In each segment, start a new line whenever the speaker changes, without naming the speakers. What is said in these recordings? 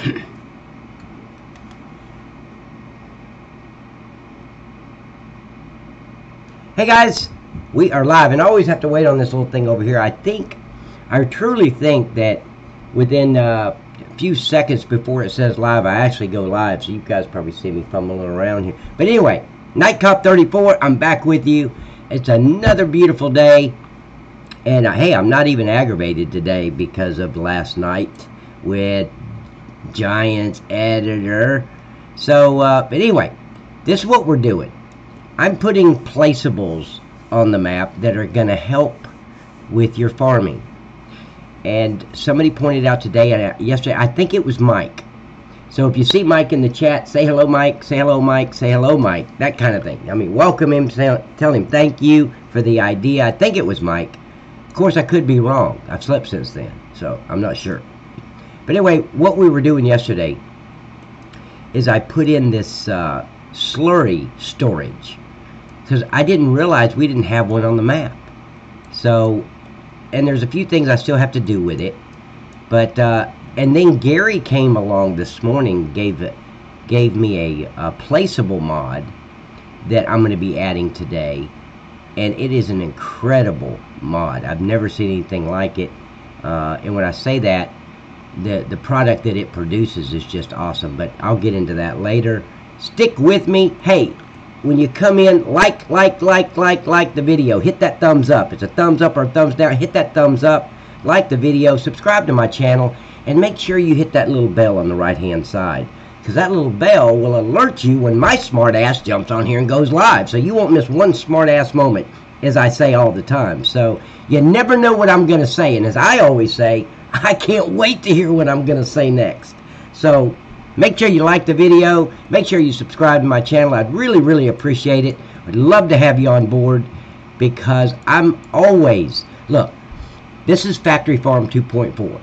Hey guys, we are live, and I always have to wait on this little thing over here. I truly think that within a few seconds before it says live, I actually go live, so you guys probably see me fumbling around here. But anyway, Night Cop 34, I'm back with you. It's another beautiful day, and hey, I'm not even aggravated today because of last night with Giants editor. So, but anyway, this is what we're doing. I'm putting placeables on the map that are going to help with your farming. And somebody pointed out today and yesterday, I think it was Mike. So if you see Mike in the chat, say hello Mike, say hello Mike, say hello Mike, that kind of thing. I mean, welcome him, tell him thank you for the idea. I think it was Mike. Of course, I could be wrong. I've slept since then, so I'm not sure. But anyway, what we were doing yesterday is I put in this slurry storage, because I didn't realize we didn't have one on the map. So, and there's a few things I still have to do with it. But, and then Gary came along this morning, gave me a placeable mod that I'm going to be adding today. And it is an incredible mod. I've never seen anything like it. And when I say that, the product that it produces is just awesome. But I'll get into that later. Stick with me. Hey, when you come in, like the video. Hit that thumbs up. It's a thumbs up or a thumbs down. Hit that thumbs up. Like the video. Subscribe to my channel. And make sure you hit that little bell on the right-hand side. Because that little bell will alert you when my smart ass jumps on here and goes live. So you won't miss one smart ass moment, as I say all the time. So you never know what I'm going to say. And as I always say, I can't wait to hear what I'm going to say next. So make sure you like the video. Make sure you subscribe to my channel. I'd really appreciate it. I'd love to have you on board, because I'm always, look, this is Factory Farm 2.4.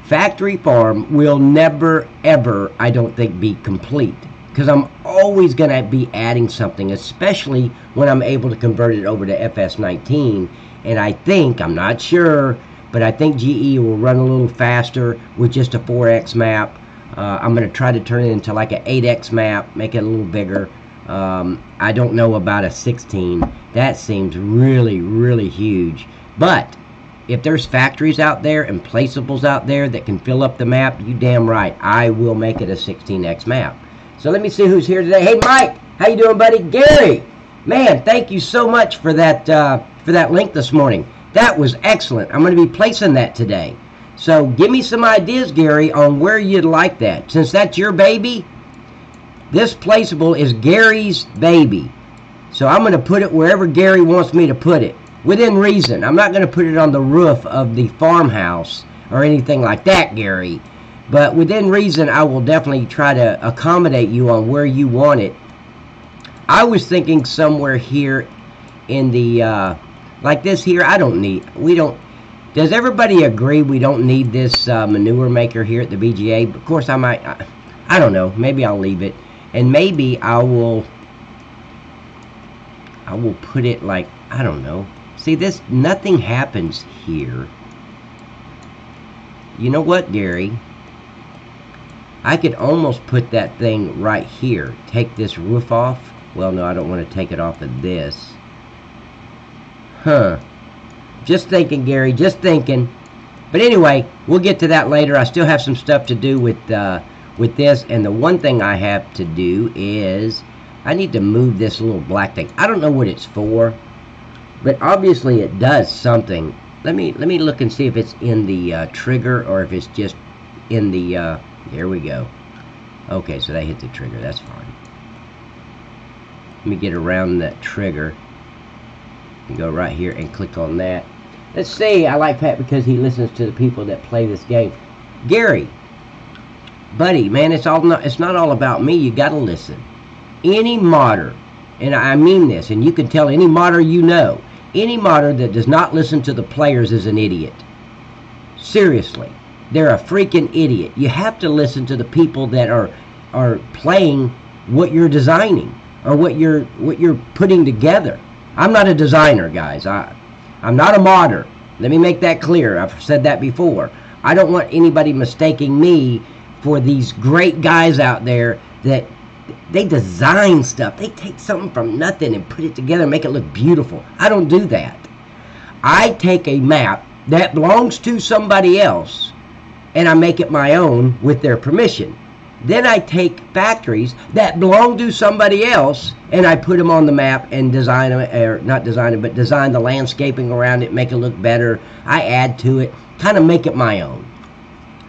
Factory Farm will never, ever, I don't think, be complete, because I'm always going to be adding something, especially when I'm able to convert it over to FS19. And I think, I'm not sure, but I think GE will run a little faster with just a 4X map. I'm going to try to turn it into like an 8X map, make it a little bigger. I don't know about a 16. That seems really huge. But if there's factories out there and placeables out there that can fill up the map, you damn right, I will make it a 16X map. So let me see who's here today. Hey Mike, how you doing, buddy? Gary, man, thank you so much for that link this morning. That was excellent. I'm going to be placing that today. So give me some ideas, Gary, on where you'd like that. Since that's your baby, this placeable is Gary's baby. So I'm going to put it wherever Gary wants me to put it, within reason. I'm not going to put it on the roof of the farmhouse or anything like that, Gary. But within reason, I will definitely try to accommodate you on where you want it. I was thinking somewhere here in the, like this here, does everybody agree we don't need this manure maker here at the VGA? Of course, I don't know, maybe I'll leave it. And maybe I will put it like, I don't know. See, nothing happens here. You know what, Gary? I could almost put that thing right here. Take this roof off. Well, no, I don't want to take it off of this. Huh. Just thinking, Gary, just thinking. But anyway, we'll get to that later. I still have some stuff to do with this. And the one thing I have to do is I need to move this little black thing. I don't know what it's for, but obviously it does something. Let me look and see if it's in the trigger, or if it's just in the, there we go. Okay, so that hit the trigger. That's fine. Let me get around that trigger and go right here and click on that. Let's see. I like Pat because he listens to the people that play this game. Gary, buddy, man, it's not all about me. You got to listen. Any modder, and I mean this, and you can tell any modder you know, any modder that does not listen to the players is an idiot. Seriously, they're a freaking idiot. You have to listen to the people that are playing what you're designing, or what you're putting together. I'm not a designer, guys. I'm not a modder. Let me make that clear. I've said that before. I don't want anybody mistaking me for these great guys out there that they design stuff. They take something from nothing and put it together and make it look beautiful. I don't do that. I take a map that belongs to somebody else and I make it my own with their permission. Then I take factories that belong to somebody else and I put them on the map and design them, or not design them, but design the landscaping around it, make it look better. I add to it, kind of make it my own.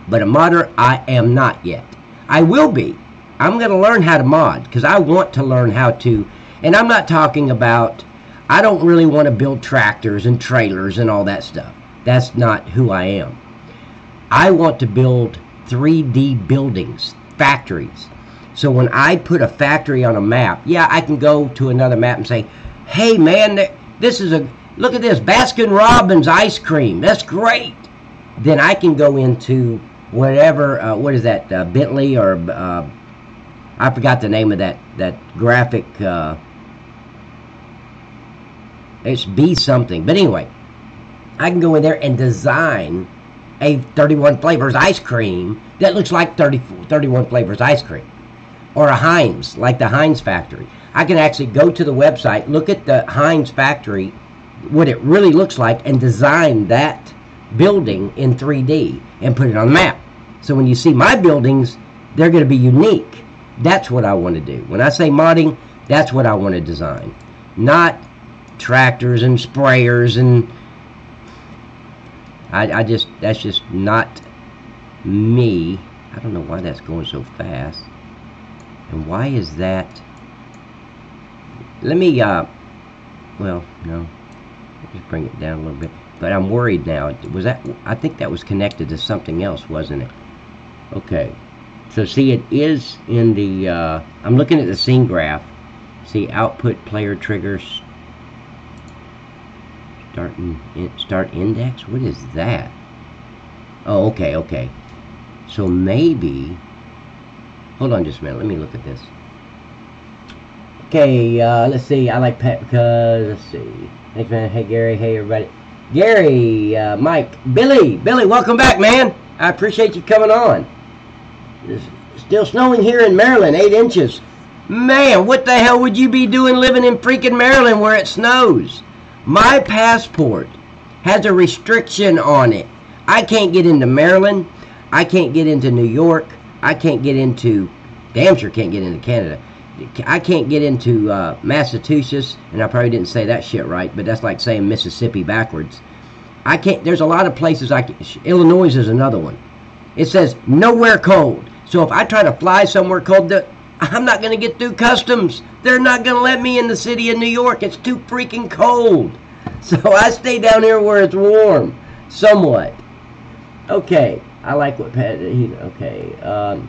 But a modder, I am not yet. I will be. I'm going to learn how to mod because I want to learn how to, and I'm not talking about, I don't really want to build tractors and trailers and all that stuff. That's not who I am. I want to build 3D buildings, factories. So when I put a factory on a map, yeah, I can go to another map and say, hey man, this is look at this, Baskin-Robbins ice cream. That's great. Then I can go into whatever, what is that, Bentley or, I forgot the name of that graphic, it's B something. But anyway, I can go in there and design a 31 flavors ice cream that looks like 31 flavors ice cream. Or a Heinz, like the Heinz factory. I can actually go to the website, look at the Heinz factory, what it really looks like, and design that building in 3D and put it on the map. So when you see my buildings, they're going to be unique. That's what I want to do. When I say modding, that's what I want to design. Not tractors and sprayers and that's just not me. I don't know why that's going so fast. And why is that? Let me, well, no. Just bring it down a little bit. But I'm worried now. Was that, I think that was connected to something else, wasn't it? Okay. So see, it is in the, I'm looking at the scene graph. See, output player triggers. Start index? What is that? Oh, okay, okay. So maybe, hold on just a minute. Let me look at this. Okay, let's see. I like Pat because, let's see. Thanks, man. Hey, Gary. Hey, everybody. Gary, Mike, Billy, welcome back, man. I appreciate you coming on. It's still snowing here in Maryland, 8 inches. Man, what the hell would you be doing living in freaking Maryland where it snows? My passport has a restriction on it. I can't get into Maryland. I can't get into New York. I can't get into, damn sure can't get into Canada. I can't get into Massachusetts, and I probably didn't say that shit right, but that's like saying Mississippi backwards. I can't, there's a lot of places I can, Illinois is another one. It says nowhere cold. So if I try to fly somewhere cold, I'm not going to get through customs. They're not going to let me in the city of New York. It's too freaking cold. So I stay down here where it's warm, somewhat. Okay, I like what Pat, okay.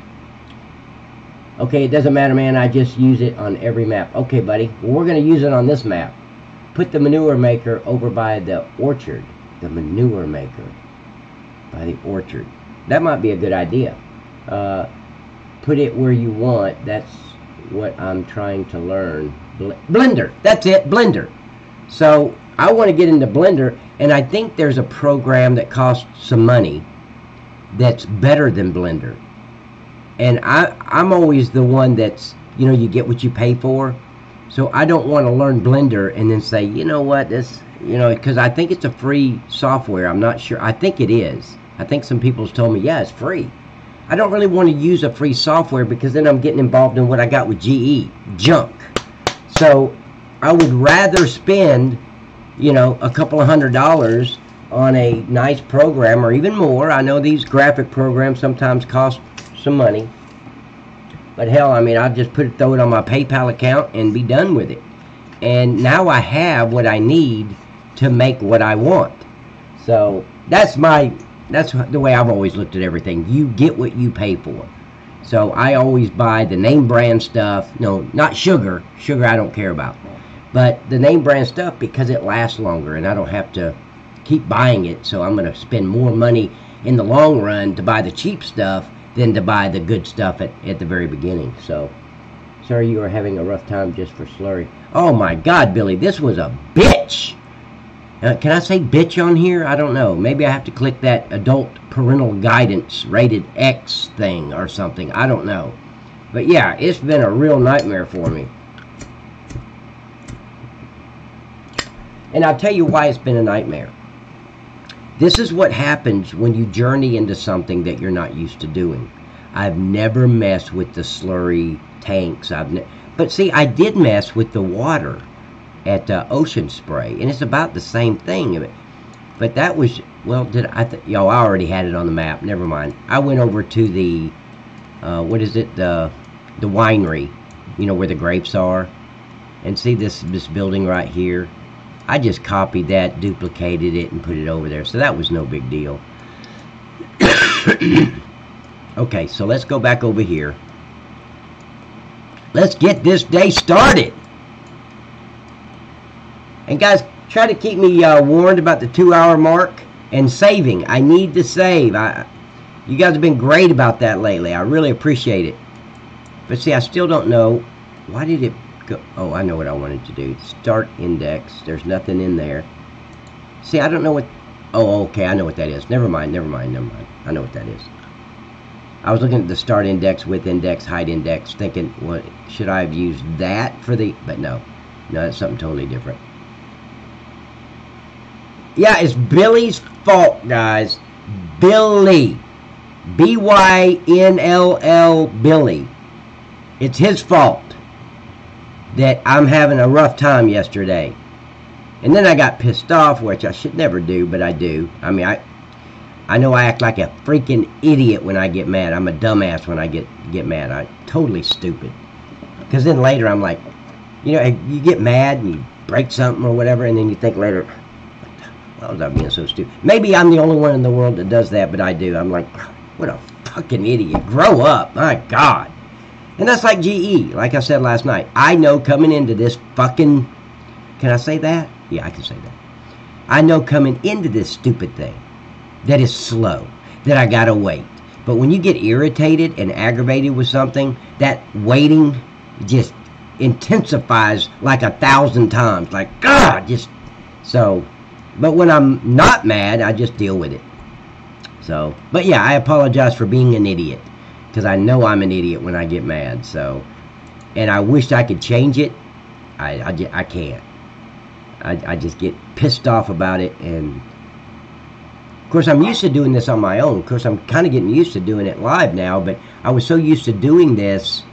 Okay, it doesn't matter, man. I just use it on every map. Okay, buddy. Well, we're going to use it on this map. Put the manure maker over by the orchard. The manure maker by the orchard. That might be a good idea. Put it where you want. That's what I'm trying to learn. Blender. That's it. Blender. So I want to get into Blender, and I think there's a program that costs some money that's better than Blender. And I'm always the one that's, you know, you get what you pay for. So I don't want to learn Blender and then say, you know what, this, you know, because I think it's a free software. I'm not sure. I think it is. I think some people's told me, yeah, it's free. I don't really want to use a free software because then I'm getting involved in what I got with GE, junk. So I would rather spend, you know, a couple of $100 on a nice program or even more. I know these graphic programs sometimes cost some money, but hell, I mean, I'll just throw it on my PayPal account and be done with it. And now I have what I need to make what I want. So that's the way I've always looked at everything. You get what you pay for. So I always buy the name brand stuff. No, not sugar. Sugar I don't care about. But the name brand stuff because it lasts longer and I don't have to keep buying it. So I'm going to spend more money in the long run to buy the cheap stuff than to buy the good stuff at the very beginning. So, sorry you are having a rough time just for slurry. Oh my God, Billy, this was a bitch. Can I say bitch on here? I don't know. Maybe I have to click that adult parental guidance rated X thing or something. I don't know. But yeah, it's been a real nightmare for me. And I'll tell you why it's been a nightmare. This is what happens when you journey into something that you're not used to doing. I've never messed with the slurry tanks. But see, I did mess with the water at Ocean Spray, and it's about the same thing. But that was, well, I already had it on the map. Never mind. I went over to the, what is it, the winery, you know, where the grapes are, and see this building right here. I just copied that, duplicated it, and put it over there. So that was no big deal. Okay, so let's go back over here. Let's get this day started. And guys, try to keep me warned about the 2-hour mark and saving. I need to save. You guys have been great about that lately. I really appreciate it. But see, I still don't know. Why did it go? Oh, I know what I wanted to do. Start index. There's nothing in there. See, I don't know what. Oh, okay. I know what that is. Never mind. I know what that is. I was looking at the start index, width index, height index, thinking, what should I have used that for the? But no, that's something totally different. Yeah, it's Billy's fault, guys. Billy. B-Y-N-L-L, Billy. It's his fault that I'm having a rough time yesterday. And then I got pissed off, which I should never do, but I do. I mean, I know I act like a freaking idiot when I get mad. I'm a dumbass when I get mad. I'm totally stupid. Because then later I'm like, you know, you get mad and you break something or whatever, and then you think later, why was I being so stupid? Maybe I'm the only one in the world that does that, but I do. I'm like, what a fucking idiot. Grow up. My God. And that's like GE. Like I said last night, I know coming into this fucking... Can I say that? Yeah, I can say that. I know coming into this stupid thing that is slow, that I gotta wait. But when you get irritated and aggravated with something, that waiting just intensifies like 1,000 times. Like, God, just... So... But when I'm not mad, I just deal with it. So, but yeah, I apologize for being an idiot. Because I know I'm an idiot when I get mad. So, and I wish I could change it. I can't. I just get pissed off about it. And, of course, I'm used to doing this on my own. Of course, I'm kind of getting used to doing it live now. But I was so used to doing this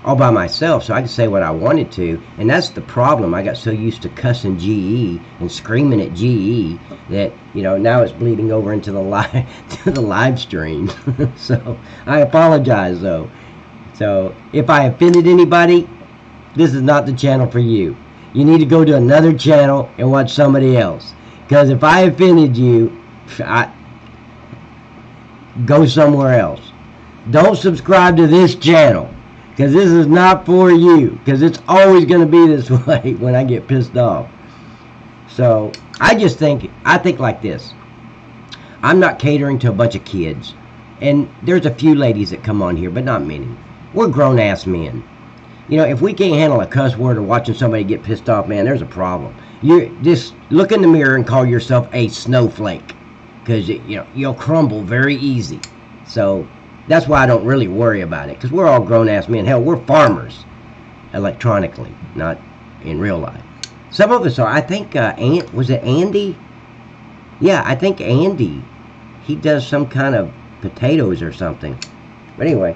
all by myself, so I could say what I wanted to, and that's the problem. I got so used to cussing GE and screaming at GE that, you know, now it's bleeding over into the live stream. So I apologize, though. So if I offended anybody, this is not the channel for you. You need to go to another channel and watch somebody else. Because if I offended you, go somewhere else. Don't subscribe to this channel. Because this is not for you. Because it's always going to be this way when I get pissed off. So, I think like this. I'm not catering to a bunch of kids. And there's a few ladies that come on here, but not many. We're grown-ass men. You know, if we can't handle a cuss word or watching somebody get pissed off, man, there's a problem. You just look in the mirror and call yourself a snowflake. Because, you know, you'll crumble very easy. So... That's why I don't really worry about it, because we're all grown-ass men. Hell, we're farmers, electronically, not in real life. Some of us are. I think, was it Andy? Yeah, I think Andy. He does some kind of potatoes or something. But anyway.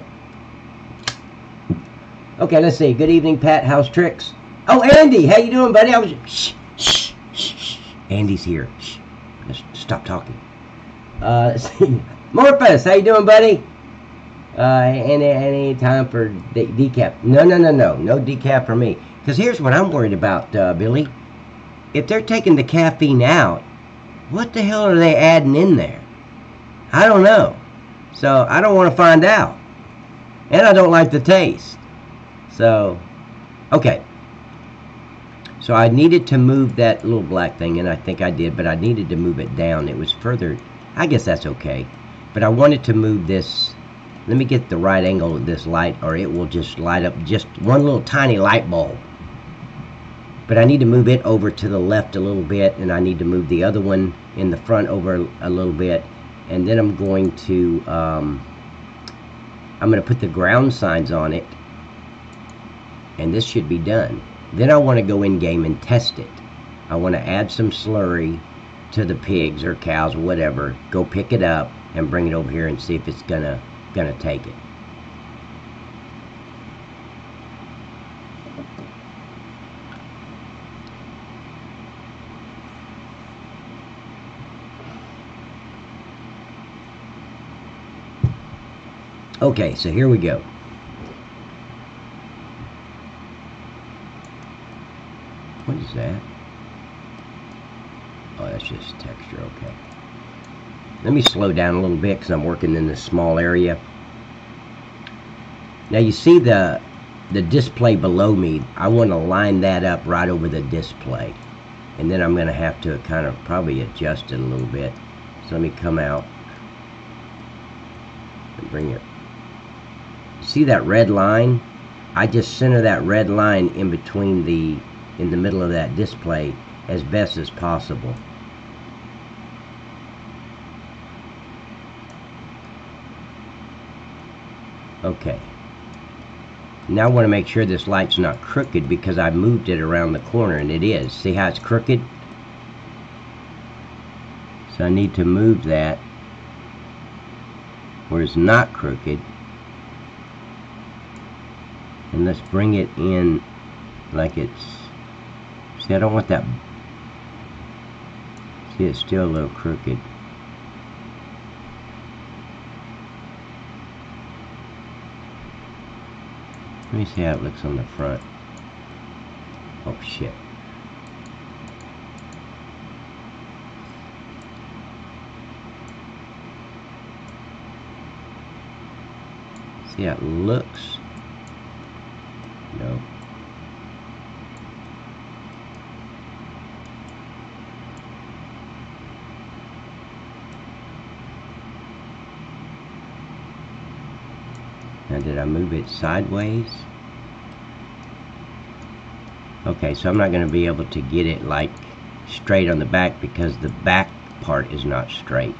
Okay, let's see. Good evening, Pat. How's tricks? Oh, Andy, how you doing, buddy? I was... Shh, shh, shh, shh. Andy's here. Shh. Just stop talking. Let's see. Morphus, how you doing, buddy? Any time for decaf? No decaf for me. Because here's what I'm worried about, Billy. If they're taking the caffeine out, what the hell are they adding in there? I don't know. So I don't want to find out. And I don't like the taste. So, okay. So I needed to move that little black thing, and I think I did, but I needed to move it down. It was further. I guess that's okay. But I wanted to move this. Let me get the right angle of this light, or it will just light up just one little tiny light bulb. But I need to move it over to the left a little bit, and I need to move the other one in the front over a little bit, and then I'm going to put the ground signs on it, and this should be done. Then I want to go in game and test it. I want to add some slurry to the pigs or cows or whatever, go pick it up and bring it over here and see if it's gonna take it. Okay, so here we go. What is that? Oh, that's just texture, okay. Let me slow down a little bit because I'm working in this small area. Now you see the display below me. I want to line that up right over the display. And then I'm going to have to kind of probably adjust it a little bit. So let me come out and bring it. See that red line? I just center that red line in between in the middle of that display as best as possible. Okay. Now I want to make sure this light's not crooked because I moved it around the corner, and it is. See how it's crooked? So I need to move that where it's not crooked. And let's bring it in like it's... See, I don't want that... See, it's still a little crooked. Let me see how it looks on the front. Oh, shit. See how it looks? No. Now, did I move it sideways? Okay, so I'm not going to be able to get it like straight on the back because the back part is not straight.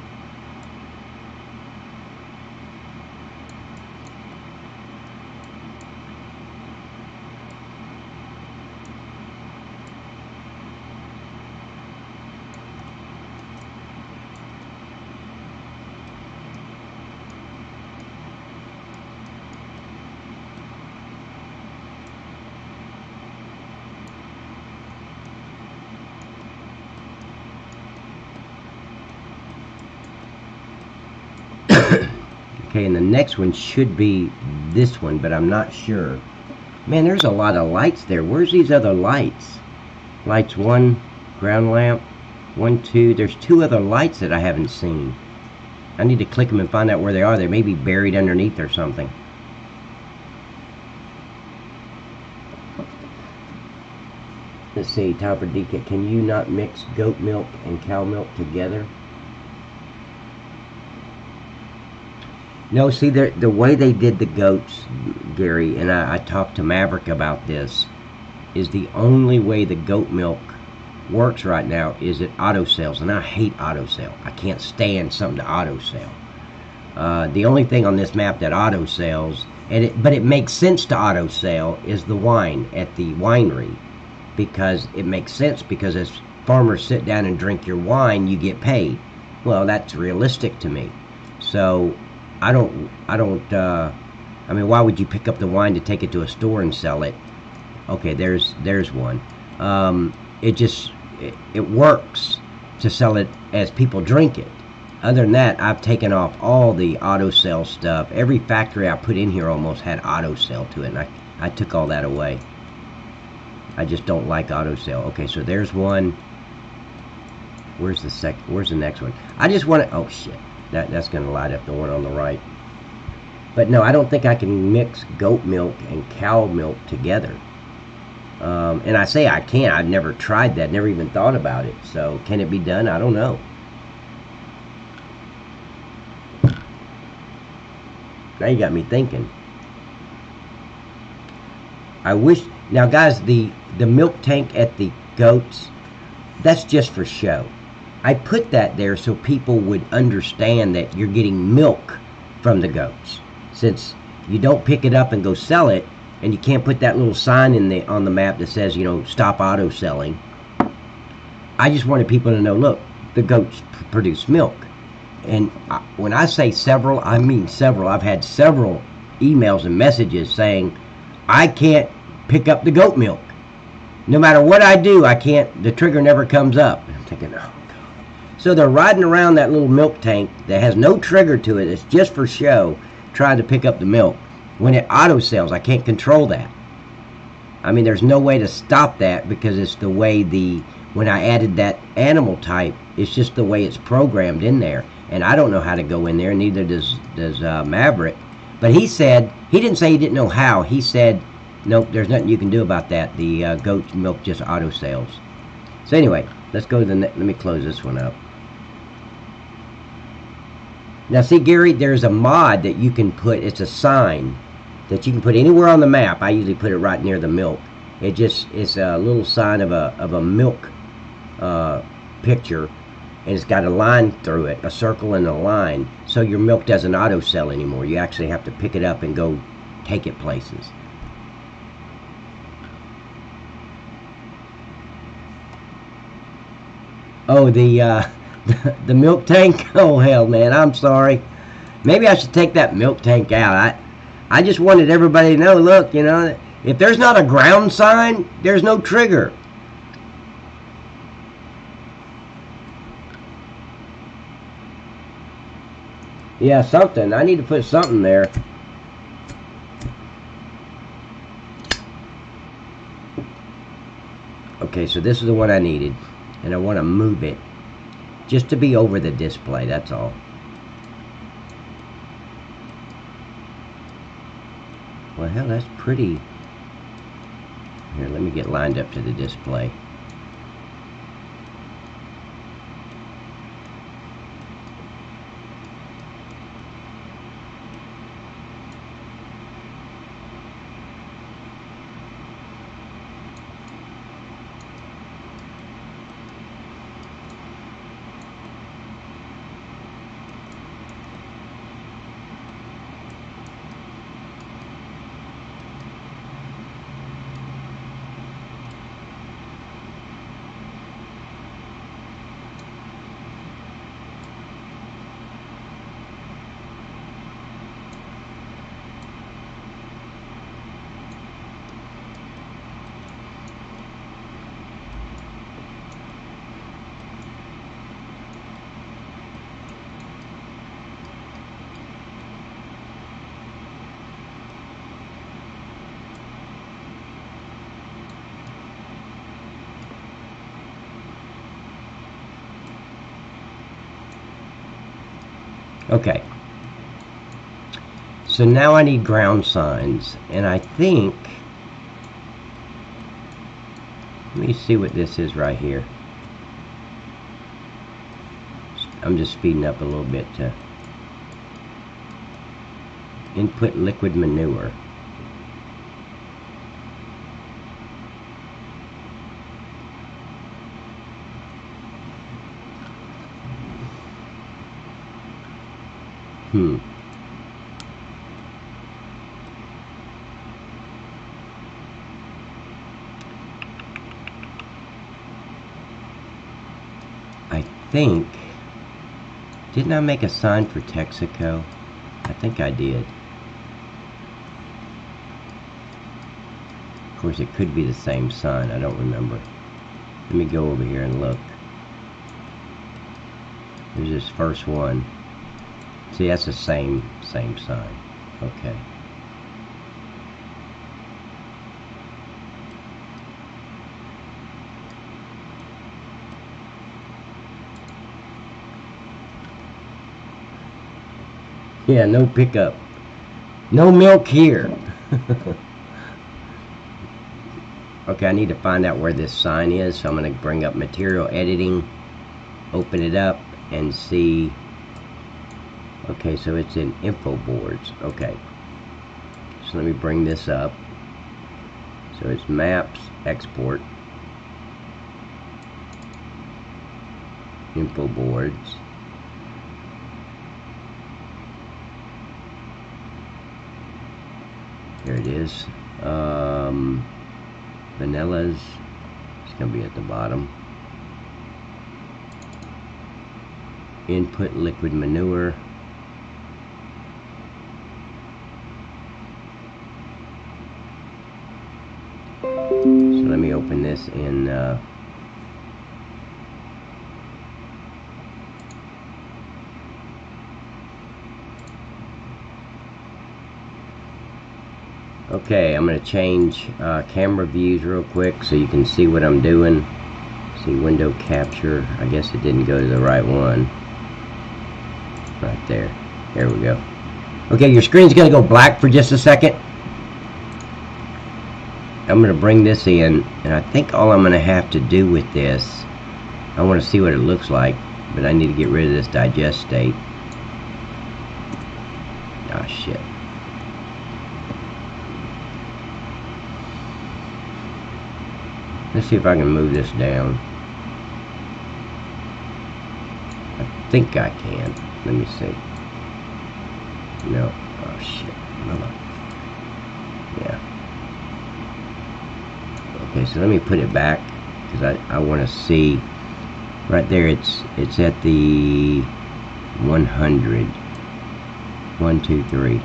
Okay, and the next one should be this one, but I'm not sure. Man, there's a lot of lights there. Where's these other lights? Lights 1, ground lamp, 1, 2. There's 2 other lights that I haven't seen. I need to click them and find out where they are. They may be buried underneath or something. Let's see, Topper Dika, can you not mix goat milk and cow milk together? No, see, the way they did the goats, Gary, and I talked to Maverick about this, is the only way the goat milk works right now is it auto sells, and I hate auto sell. I can't stand something to auto sell. The only thing on this map that auto sells, but it makes sense to auto sell, is the wine at the winery, because it makes sense because as farmers sit down and drink your wine, you get paid. Well, that's realistic to me. So I mean, why would you pick up the wine to take it to a store and sell it? Okay, there's one. It works to sell it as people drink it. Other than that, I've taken off all the auto sell stuff. Every factory I put in here almost had auto sell to it, and I took all that away. I just don't like auto sell. Okay, so there's one. Where's the next one? I just want to, oh shit. That's going to light up the one on the right. But no, I don't think I can mix goat milk and cow milk together. And I say I can't. I've never tried that. Never even thought about it. So can it be done? I don't know. Now you got me thinking. I wish, Now, guys, the milk tank at the goats, that's just for show. I put that there so people would understand that you're getting milk from the goats. Since you don't pick it up and go sell it, and you can't put that little sign on the map that says, stop auto selling. I just wanted people to know, look, the goats produce milk. And when I say several, I mean several. I've had several emails and messages saying, I can't pick up the goat milk. No matter what I do, I can't, the trigger never comes up. I'm thinking, oh God. So they're riding around that little milk tank that has no trigger to it. It's just for show, trying to pick up the milk. When it auto sells, I can't control that. I mean, there's no way to stop that because it's the way when I added that animal type, it's just the way it's programmed in there. And I don't know how to go in there, neither does Maverick. But he said, he didn't say he didn't know how. He said, nope, there's nothing you can do about that. The goat milk just auto sells. So anyway, let's go to the let me close this one up. Now see, Gary, there's a mod that you can put, it's a sign that you can put anywhere on the map. I usually put it right near the milk. It's a little sign of a milk picture, and it's got a line through it, a circle and a line, so your milk doesn't auto sell anymore. You actually have to pick it up and go take it places. Oh, the milk tank? Oh hell, man, I'm sorry. Maybe I should take that milk tank out. I just wanted everybody to know, look, if there's not a ground sign, there's no trigger. Yeah, something. I need to put something there. Okay, so this is the one I needed. And I want to move it just to be over the display, that's all. Well, hell, that's pretty. Here, let me get lined up to the display. Okay, so now I need ground signs, and I think, let me see what this is right here. I'm just speeding up a little bit to input liquid manure. I think, didn't I make a sign for Texaco? I think I did. Of course, it could be the same sign. I don't remember. Let me go over here and look. There's this first one. See, that's the same sign. Okay. Yeah, no pickup. No milk here. Okay, I need to find out where this sign is, so I'm going to bring up material editing, open it up, and see. Okay, so it's in info boards. Okay, so let me bring this up So it's maps, export, info boards, there it is. Vanillas, it's going to be at the bottom. Input liquid manure. So let me open this in okay, I'm going to change camera views real quick so you can see what I'm doing. See, window capture. I guess it didn't go to the right one. Right there. There we go. Okay, your screen's going to go black for just a second. I'm going to bring this in, and I think all I'm going to have to do with this, I want to see what it looks like, but I need to get rid of this digest state. Ah, shit. Let's see if I can move this down. I think I can. Let me see. No. Oh, shit. No. Yeah. Okay, so let me put it back because I want to see right there. It's at the 100. 1, 2, 3.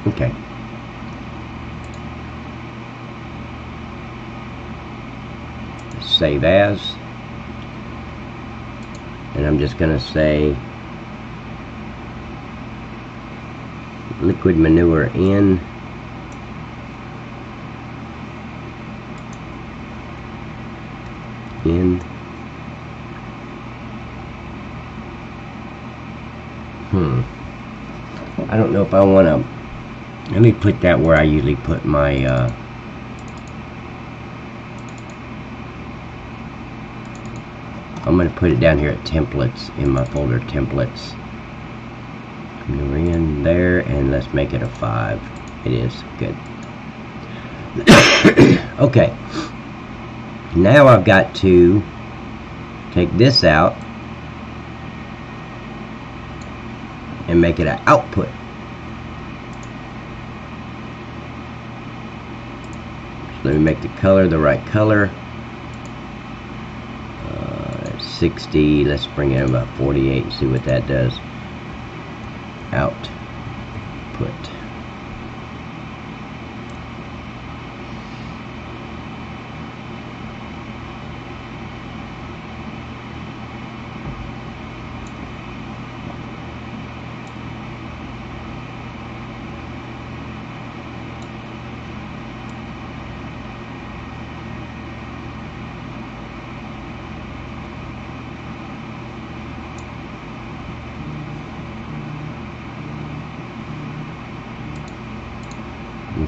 Okay. Save as, and I'm just going to say liquid manure in, I don't know if I want to, let me put that where I usually put my I'm going to put it down here at templates, in my folder templates. We're in there, and let's make it a 5. It is good. Okay, now I've got to take this out and make it an output. So let me make the color the right color. 60, let's bring it about 48 and see what that does. Output.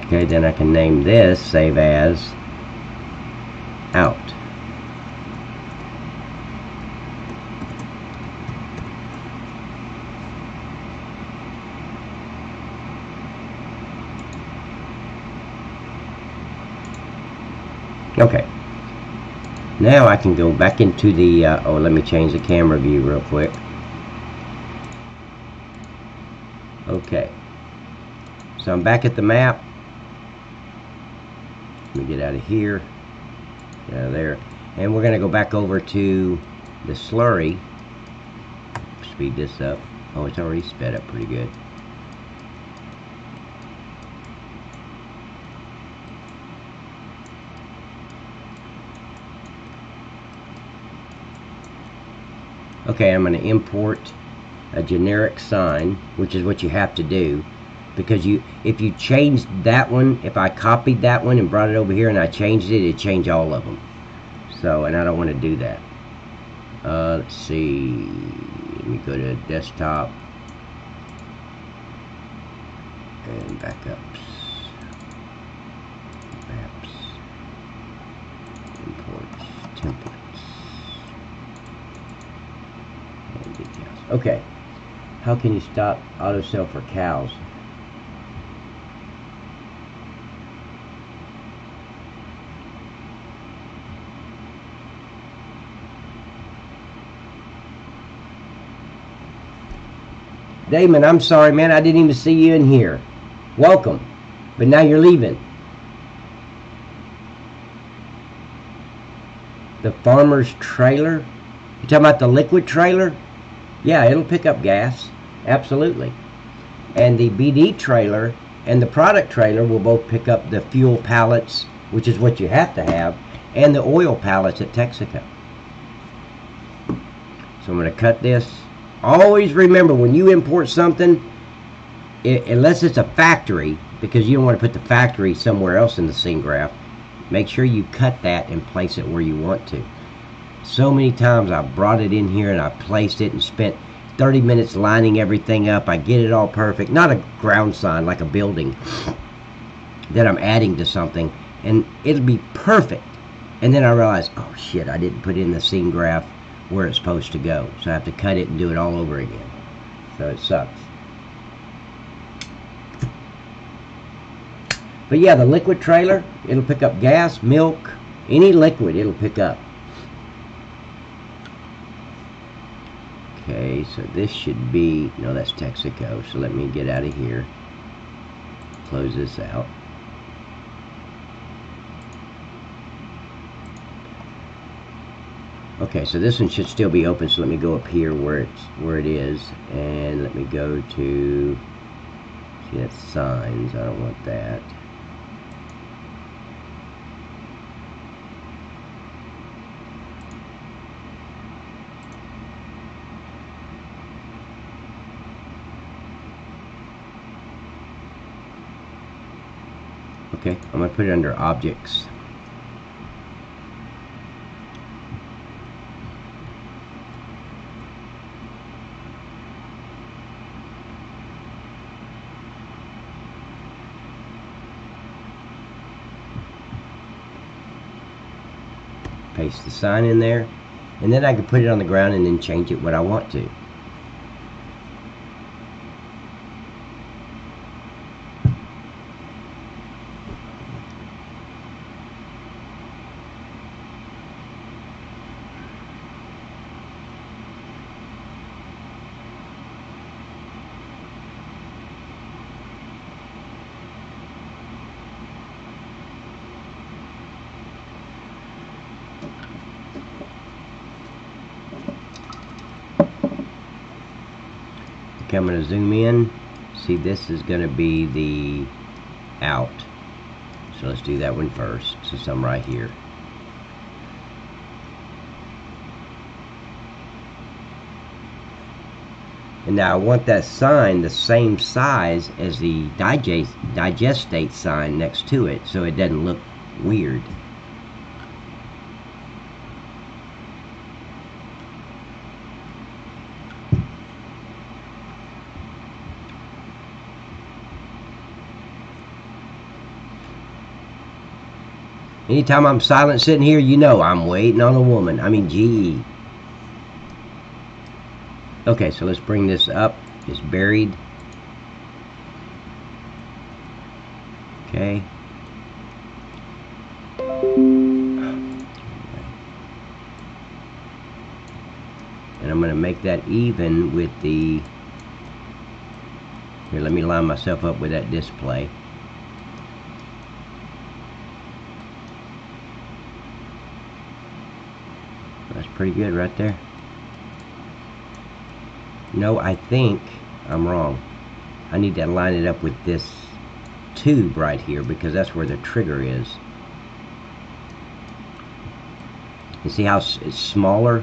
Okay, then I can name this, save as, out. Okay. Now I can go back into the, oh, let me change the camera view real quick. Okay. So I'm back at the map. Let me get out of here, get out of there, and we're going to go back over to the slurry. Speed this up. Oh, it's already sped up pretty good. Okay, I'm going to import a generic sign, which is what you have to do. Because if you changed that one, if I copied that one and brought it over here and I changed it, it'd change all of them. So, and I don't want to do that. Let's see. Let me go to desktop and backups. Maps. Okay. How can you stop autosell for cows? Damon, I'm sorry, man. I didn't even see you in here. Welcome. But now you're leaving. The farmer's trailer? You talking about the liquid trailer? Yeah, it'll pick up gas. Absolutely. And the BD trailer and the product trailer will both pick up the fuel pallets, which is what you have to have, and the oil pallets at Texaco. So I'm going to cut this. Always remember, when you import something, unless it's a factory, because you don't want to put the factory somewhere else in the scene graph, make sure you cut that and place it where you want to. So many times I brought it in here and I placed it and spent 30 minutes lining everything up. I get it all perfect. Not a ground sign like a building that I'm adding to something, and it'll be perfect. And then I realize, oh shit, I didn't put in the scene graph where it's supposed to go. So I have to cut it and do it all over again. So it sucks. But yeah, the liquid trailer, it'll pick up gas, milk, any liquid it'll pick up. Okay, so this should be, no, that's Texaco. So let me get out of here. Close this out. Okay, so this one should still be open, so let me go up here where it is, and let me go to, see, that's signs. I don't want that. Okay, I'm going to put it under objects. Paste the sign in there, and then I can put it on the ground and then change it what I want to. Okay, I'm going to zoom in. See, this is going to be the out. So let's do that one first, since I'm right here. And now I want that sign the same size as the digestate sign next to it, so it doesn't look weird. Anytime I'm silent sitting here, you know I'm waiting on a woman. I mean, gee. Okay, so let's bring this up. It's buried. Okay. And I'm going to make that even with the... Here, let me line myself up with that display. That's pretty good right there. No, I think I'm wrong. I need to line it up with this tube right here, because that's where the trigger is. You see how it's smaller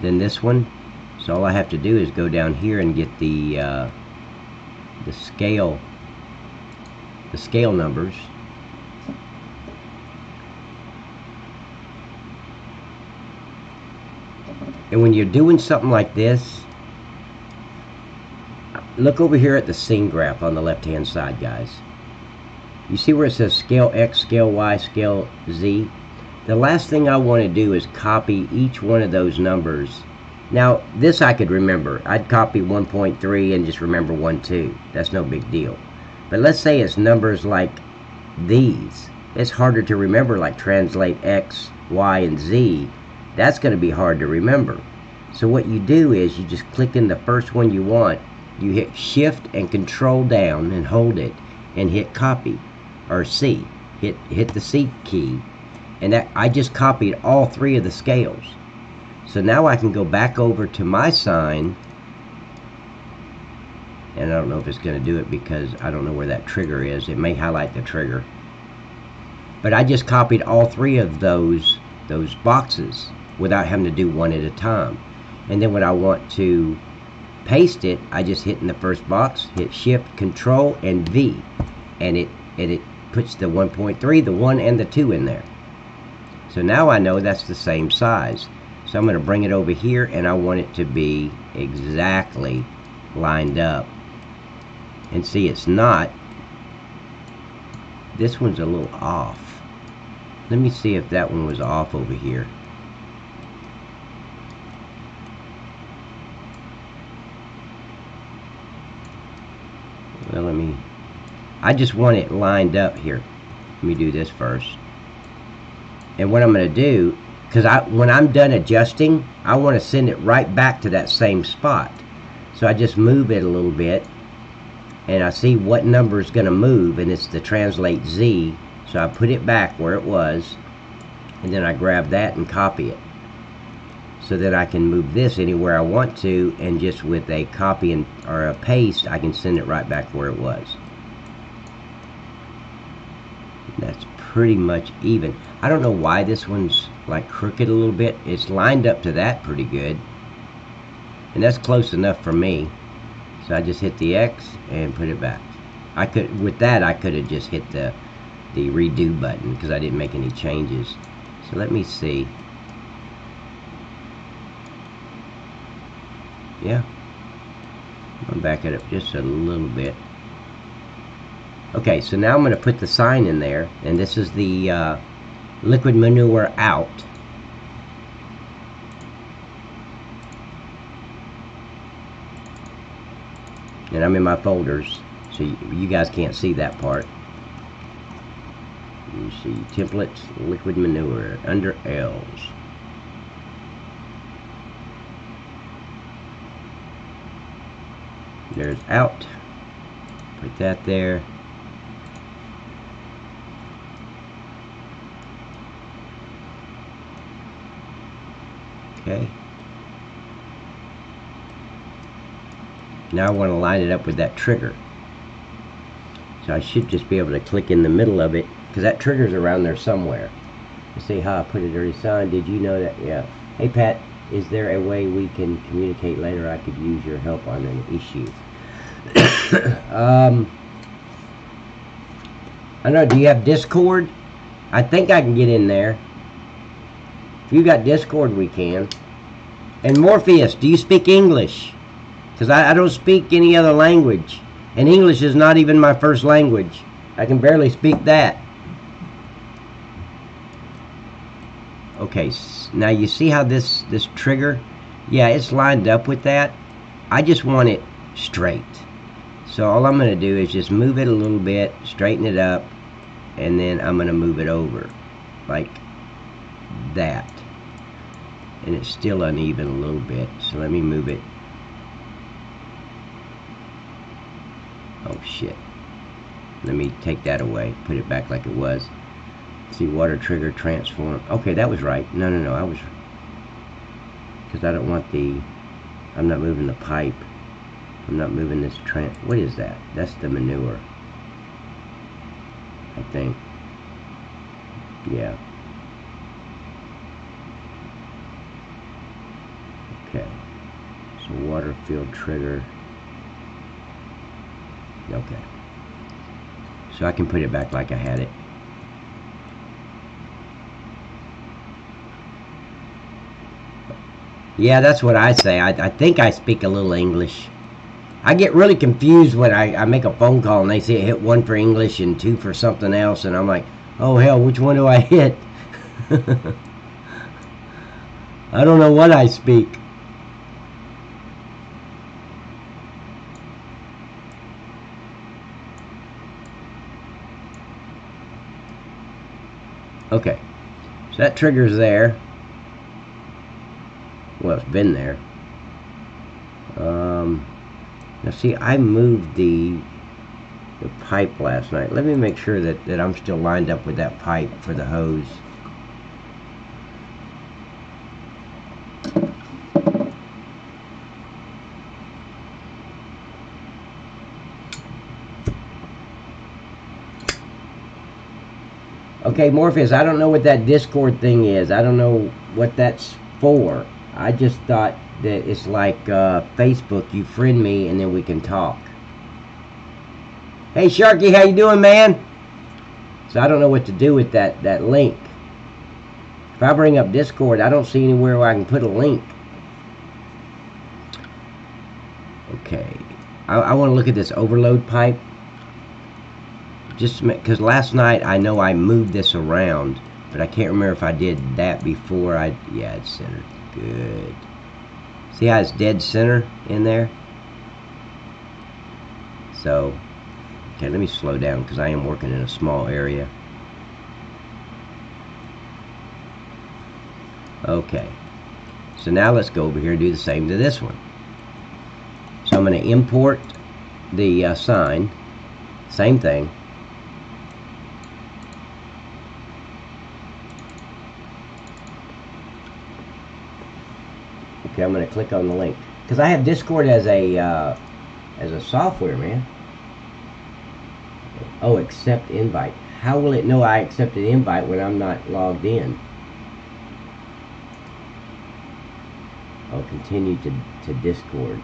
than this one? So all I have to do is go down here and get the scale numbers. And when you're doing something like this, look over here at the scene graph on the left hand side, guys. You see where it says scale X, scale Y, scale Z? The last thing I want to do is copy each one of those numbers Now, this I could remember. I'd copy 1.3 and just remember 1, 2. That's no big deal. But let's say it's numbers like these. It's harder to remember, like translate X, Y, and Z. That's going to be hard to remember. So what you do is you just click in the first one you want. You hit Shift and Control down and hold it and hit copy, or C. Hit the C key. And that, I just copied all 3 of the scales. So now I can go back over to my sign, and I don't know if it's going to do it because I don't know where that trigger is. It may highlight the trigger. But I just copied all 3 of those boxes without having to do one at a time. And then when I want to paste it, I just hit in the first box, hit Shift, Control, and V, and it puts the 1.3, the 1, and the 2 in there. So now I know that's the same size. So I'm going to bring it over here, and I want it to be exactly lined up. And see, it's not. This one's a little off. Let me see if that one was off over here. Well, I just want it lined up here. Let me do this first. And what I'm going to do, because when I'm done adjusting, I want to send it right back to that same spot. So I just move it a little bit, and I see what number is going to move, and it's the translate Z. So I put it back where it was, and then I grab that and copy it. So that I can move this anywhere I want to, and just with a copy or a paste, I can send it right back where it was. That's pretty much even. I don't know why this one's like crooked a little bit. It's lined up to that pretty good, and that's close enough for me. So I just hit the X and put it back. I could have just hit the redo button because I didn't make any changes. So let me see. Yeah, I'm going to back it up just a little bit. Okay, so now I'm going to put the sign in there, and this is the liquid manure out. And I'm in my folders, so you guys can't see that part. You see templates, liquid manure, under L's. There's out. Put that there. Okay. Now I want to line it up with that trigger. So I should just be able to click in the middle of it, because that trigger's around there somewhere. Let's see how I put it already signed. Did you know that? Yeah. Hey Pat, is there a way we can communicate later? I could use your help on an issue. I don't know, do you have Discord? I think I can get in there. If you got Discord, we can. And Morpheus, do you speak English? Because I don't speak any other language. And English is not even my first language. I can barely speak that. Okay, now you see how this trigger, yeah, it's lined up with that. I just want it straight. So all I'm going to do is just move it a little bit, straighten it up, and then I'm going to move it over like that. And it's still uneven a little bit, so let me move it. Oh shit. Let me take that away, put it back like it was. See, water trigger transform. Okay, that was right. No, I was, because I don't want I'm not moving the pipe. I'm not moving this what is that? That's the manure, I think. Yeah. Okay. So water field trigger. Okay. So I can put it back like I had it. Yeah, that's what I say. I think I speak a little English. I get really confused when I make a phone call and they say hit 1 for English and 2 for something else, and I'm like, oh hell, which one do I hit? I don't know what I speak. Okay, so that trigger's there. Well, it's been there. Now see, I moved the pipe last night. Let me make sure that I'm still lined up with that pipe for the hose. Okay, Morpheus, I don't know what that Discord thing is. I don't know what that's for. I just thought that it's like Facebook. You friend me and then we can talk. Hey, Sharky, how you doing, man? So I don't know what to do with that link. If I bring up Discord, I don't see anywhere where I can put a link. Okay. I want to look at this overload pipe. Just because last night I know I moved this around, but I can't remember if I did that before yeah, it's centered. Good. See how it's dead center in there? So, okay, let me slow down because I am working in a small area. Okay. So now let's go over here and do the same to this one. So I'm going to import the sign. Same thing. Okay, I'm going to click on the link because I have Discord as a software, man. Oh, accept invite. How will it know I accepted invite when I'm not logged in? I'll continue to Discord.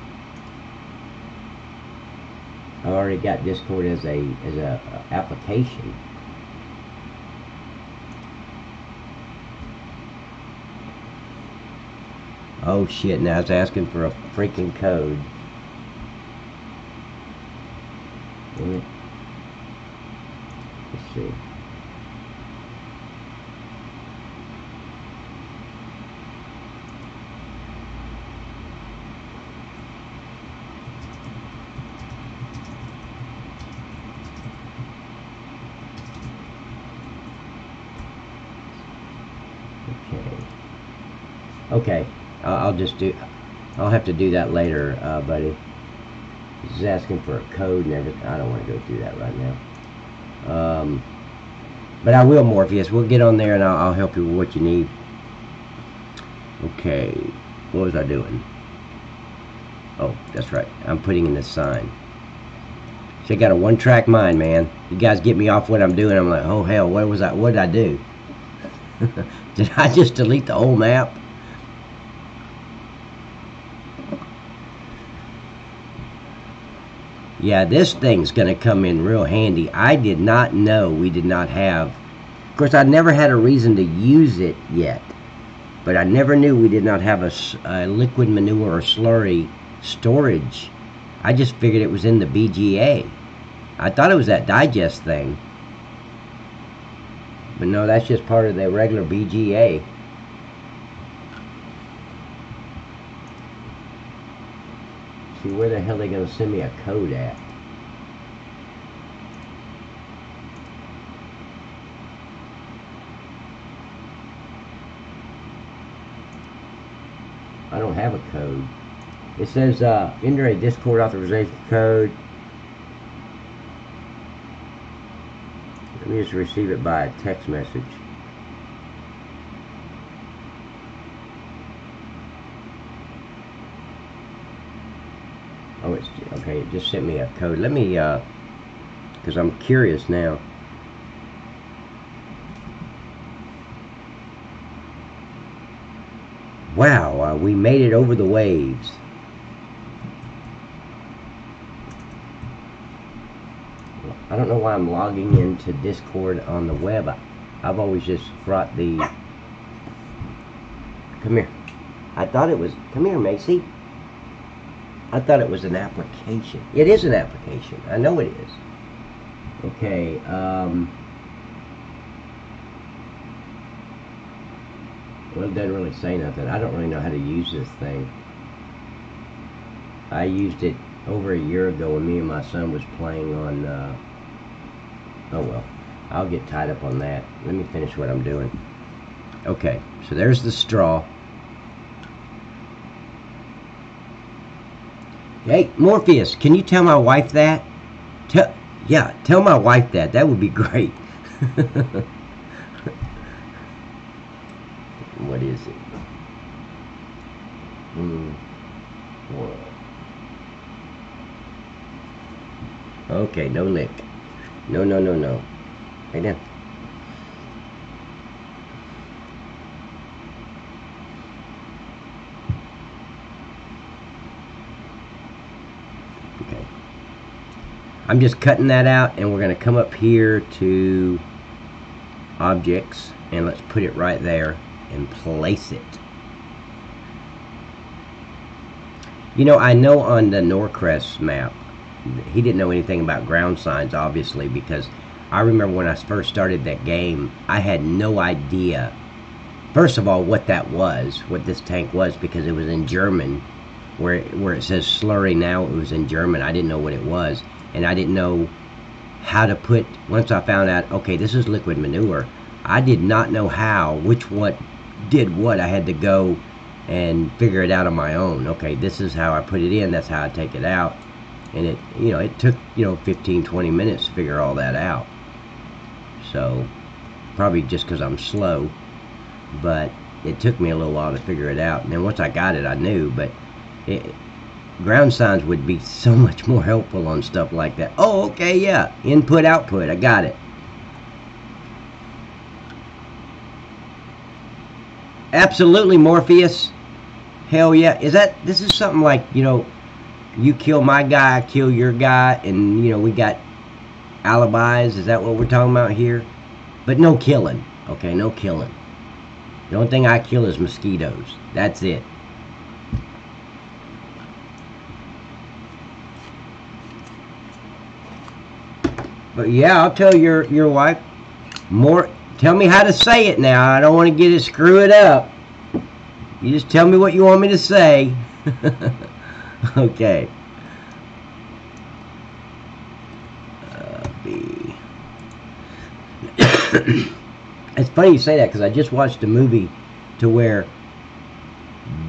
I already got Discord as a application. Oh shit, now it's asking for a freaking code. Let's see. Okay, I'll have to do that later, buddy. This is asking for a code and everything. I don't want to go through that right now. But I will, Morpheus. We'll get on there and I'll help you with what you need. Okay, what was I doing? Oh, that's right. I'm putting in this sign. So I got a one-track mind, man. You guys get me off what I'm doing. I'm like, oh hell, what did I do? Did I just delete the whole map? Yeah, this thing's going to come in real handy. I did not know we did not have... Of course, I never had a reason to use it yet. But I never knew we did not have a liquid manure or slurry storage. I just figured it was in the BGA. I thought it was that digest thing. But no, that's just part of the regular BGA. See, where the hell are they going to send me a code at? I don't have a code. It says enter a Discord authorization code. Let me just receive it by a text message. Oh, it's okay. It just sent me a code. Let me, because I'm curious now. Wow, we made it over the waves. I don't know why I'm logging into Discord on the web. I've always just brought the... Come here. I thought it was... Come here, Macy. I thought it was an application. It is an application. I know it is. Okay, well, it doesn't really say nothing. I don't really know how to use this thing. I used it over a year ago when me and my son was playing on, oh well. I'll get tied up on that. Let me finish what I'm doing. Okay, so there's the straw. Hey, Morpheus, can you tell my wife that? Tell my wife that. That would be great. What is it? What? Okay, no lick. No. Right now. Okay. I'm just cutting that out, and we're going to come up here to objects, and let's put it right there and place it. You know, I know on the Norcrest map, he didn't know anything about ground signs, obviously, because I remember when I first started that game, I had no idea, first of all, what that was, what this tank was, because it was in German, where it says slurry now, it was in German. I didn't know what it was, and I didn't know how to put, once I found out, okay, this is liquid manure, I did not know how, what did what. I had to go and figure it out on my own. Okay, this is how I put it in, that's how I take it out. And it took 15-20 minutes to figure all that out. So probably just because I'm slow, but it took me a little while to figure it out. And then once I got it, I knew. But ground signs would be so much more helpful on stuff like that. Oh, okay, yeah, input output, I got it. Absolutely, Morpheus. Hell yeah. This is something like, you kill my guy, I kill your guy, and, we got alibis. Is that what we're talking about here? But no killing. Okay, no killing. The only thing I kill is mosquitoes. That's it. But yeah, I'll tell your wife. Tell me how to say it now. I don't want to get it, screw it up. You just tell me what you want me to say. Okay. B. It's funny you say that, because I just watched a movie to where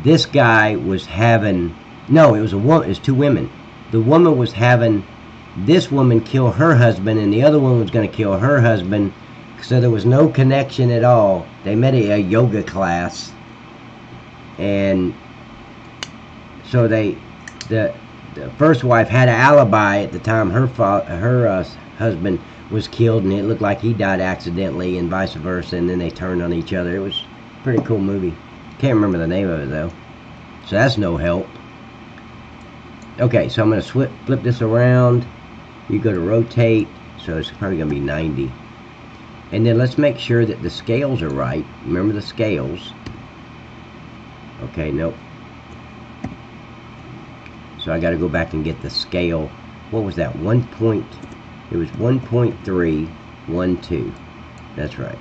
this guy was having, no, it was a woman, it was two women. The woman was having this woman kill her husband, and the other one was going to kill her husband. So there was no connection at all. They met at a yoga class, and so the first wife had an alibi at the time her husband was killed, and it looked like he died accidentally, and vice versa. And then they turned on each other. It was a pretty cool movie. Can't remember the name of it though, so that's no help. Okay, so I'm going to flip this around. You go to rotate, so it's probably going to be 90. And then let's make sure that the scales are right. Remember the scales. Okay, nope. So I got to go back and get the scale. What was that? It was 1.312. That's right.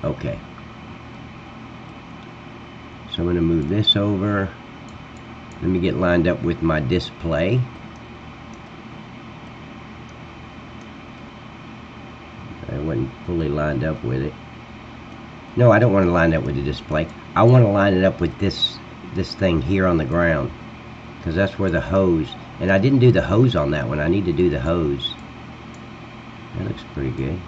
Okay. So I'm going to move this over. Let me get lined up with my display. I wasn't fully lined up with it. No, I don't want to line up with the display. I want to line it up with this thing here on the ground, because that's where the hose, and I didn't do the hose on that one. I need to do the hose. That looks pretty good.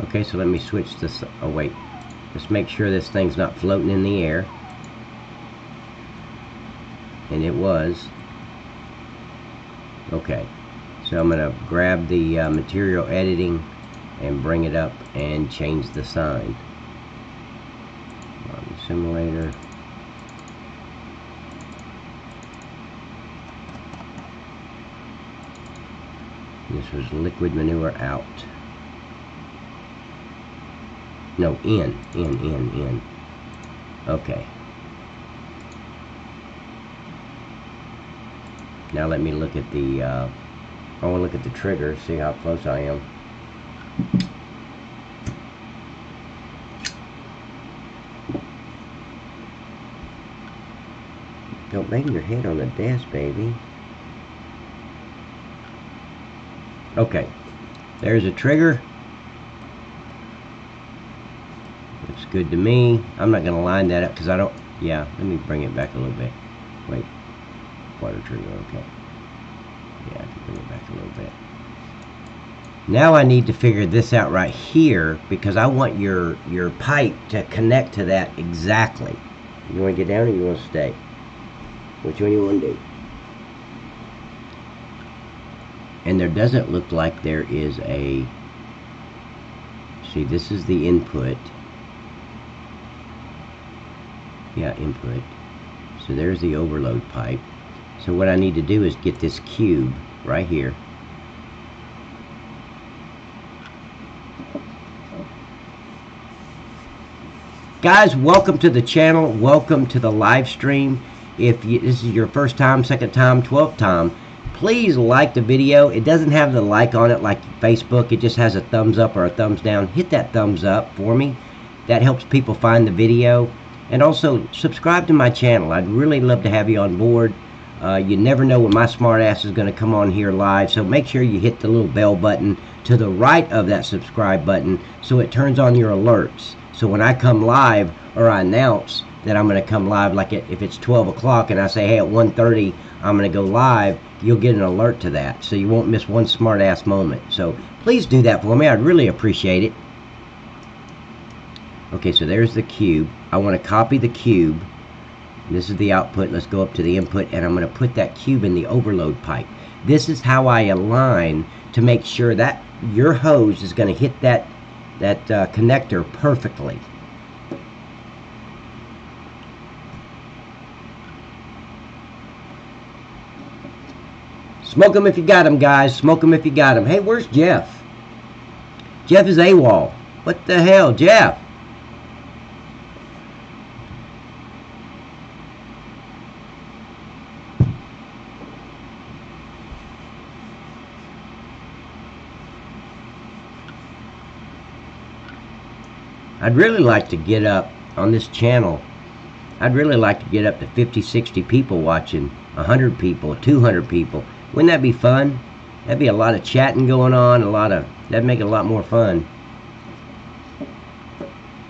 Okay, so let me switch this. Oh wait, let's make sure this thing's not floating in the air. And it was. Okay, so I'm going to grab the material editing and bring it up and change the sign. Simulator. This was liquid manure out. No, in. Okay. Now let me look at the, I want to look at the trigger, see how close I am. Don't bang your head on the desk, baby. Okay, there's a trigger. Looks good to me. I'm not going to line that up because I don't, yeah, let me bring it back a little bit. Wait, water trigger, okay. Yeah, I can bring it back a little bit. Now I need to figure this out right here because I want your pipe to connect to that exactly. You want to get down or you want to stay? Which one you want to do? And there doesn't look like there is a, see, this is the input. Yeah, input. So there's the overload pipe. So what I need to do is get this cube right here. Guys, welcome to the channel. Welcome to the live stream. If this is your first time, second time, 12th time, please like the video. It doesn't have the like on it like Facebook. It just has a thumbs up or a thumbs down. Hit that thumbs up for me. That helps people find the video. And also, subscribe to my channel. I'd really love to have you on board. You never know when my smart ass is going to come on here live. So make sure you hit the little bell button to the right of that subscribe button so it turns on your alerts. So when I come live or I announce that I'm going to come live, like if it's 12 o'clock and I say, hey, at 1:30 I'm going to go live, you'll get an alert to that. So you won't miss one smart ass moment. So please do that for me. I'd really appreciate it. Okay, so there's the cube. I want to copy the cube. This is the output. Let's go up to the input, and I'm going to put that cube in the overload pipe. This is how I align to make sure that your hose is going to hit that connector perfectly. Smoke them if you got them, guys. Smoke them if you got them. Hey, where's Jeff? Jeff is AWOL. What the hell, Jeff? I'd really like to get up on this channel. I'd really like to get up to 50, 60 people watching, 100 people, 200 people. Wouldn't that be fun? That'd be a lot of chatting going on, that'd make it a lot more fun.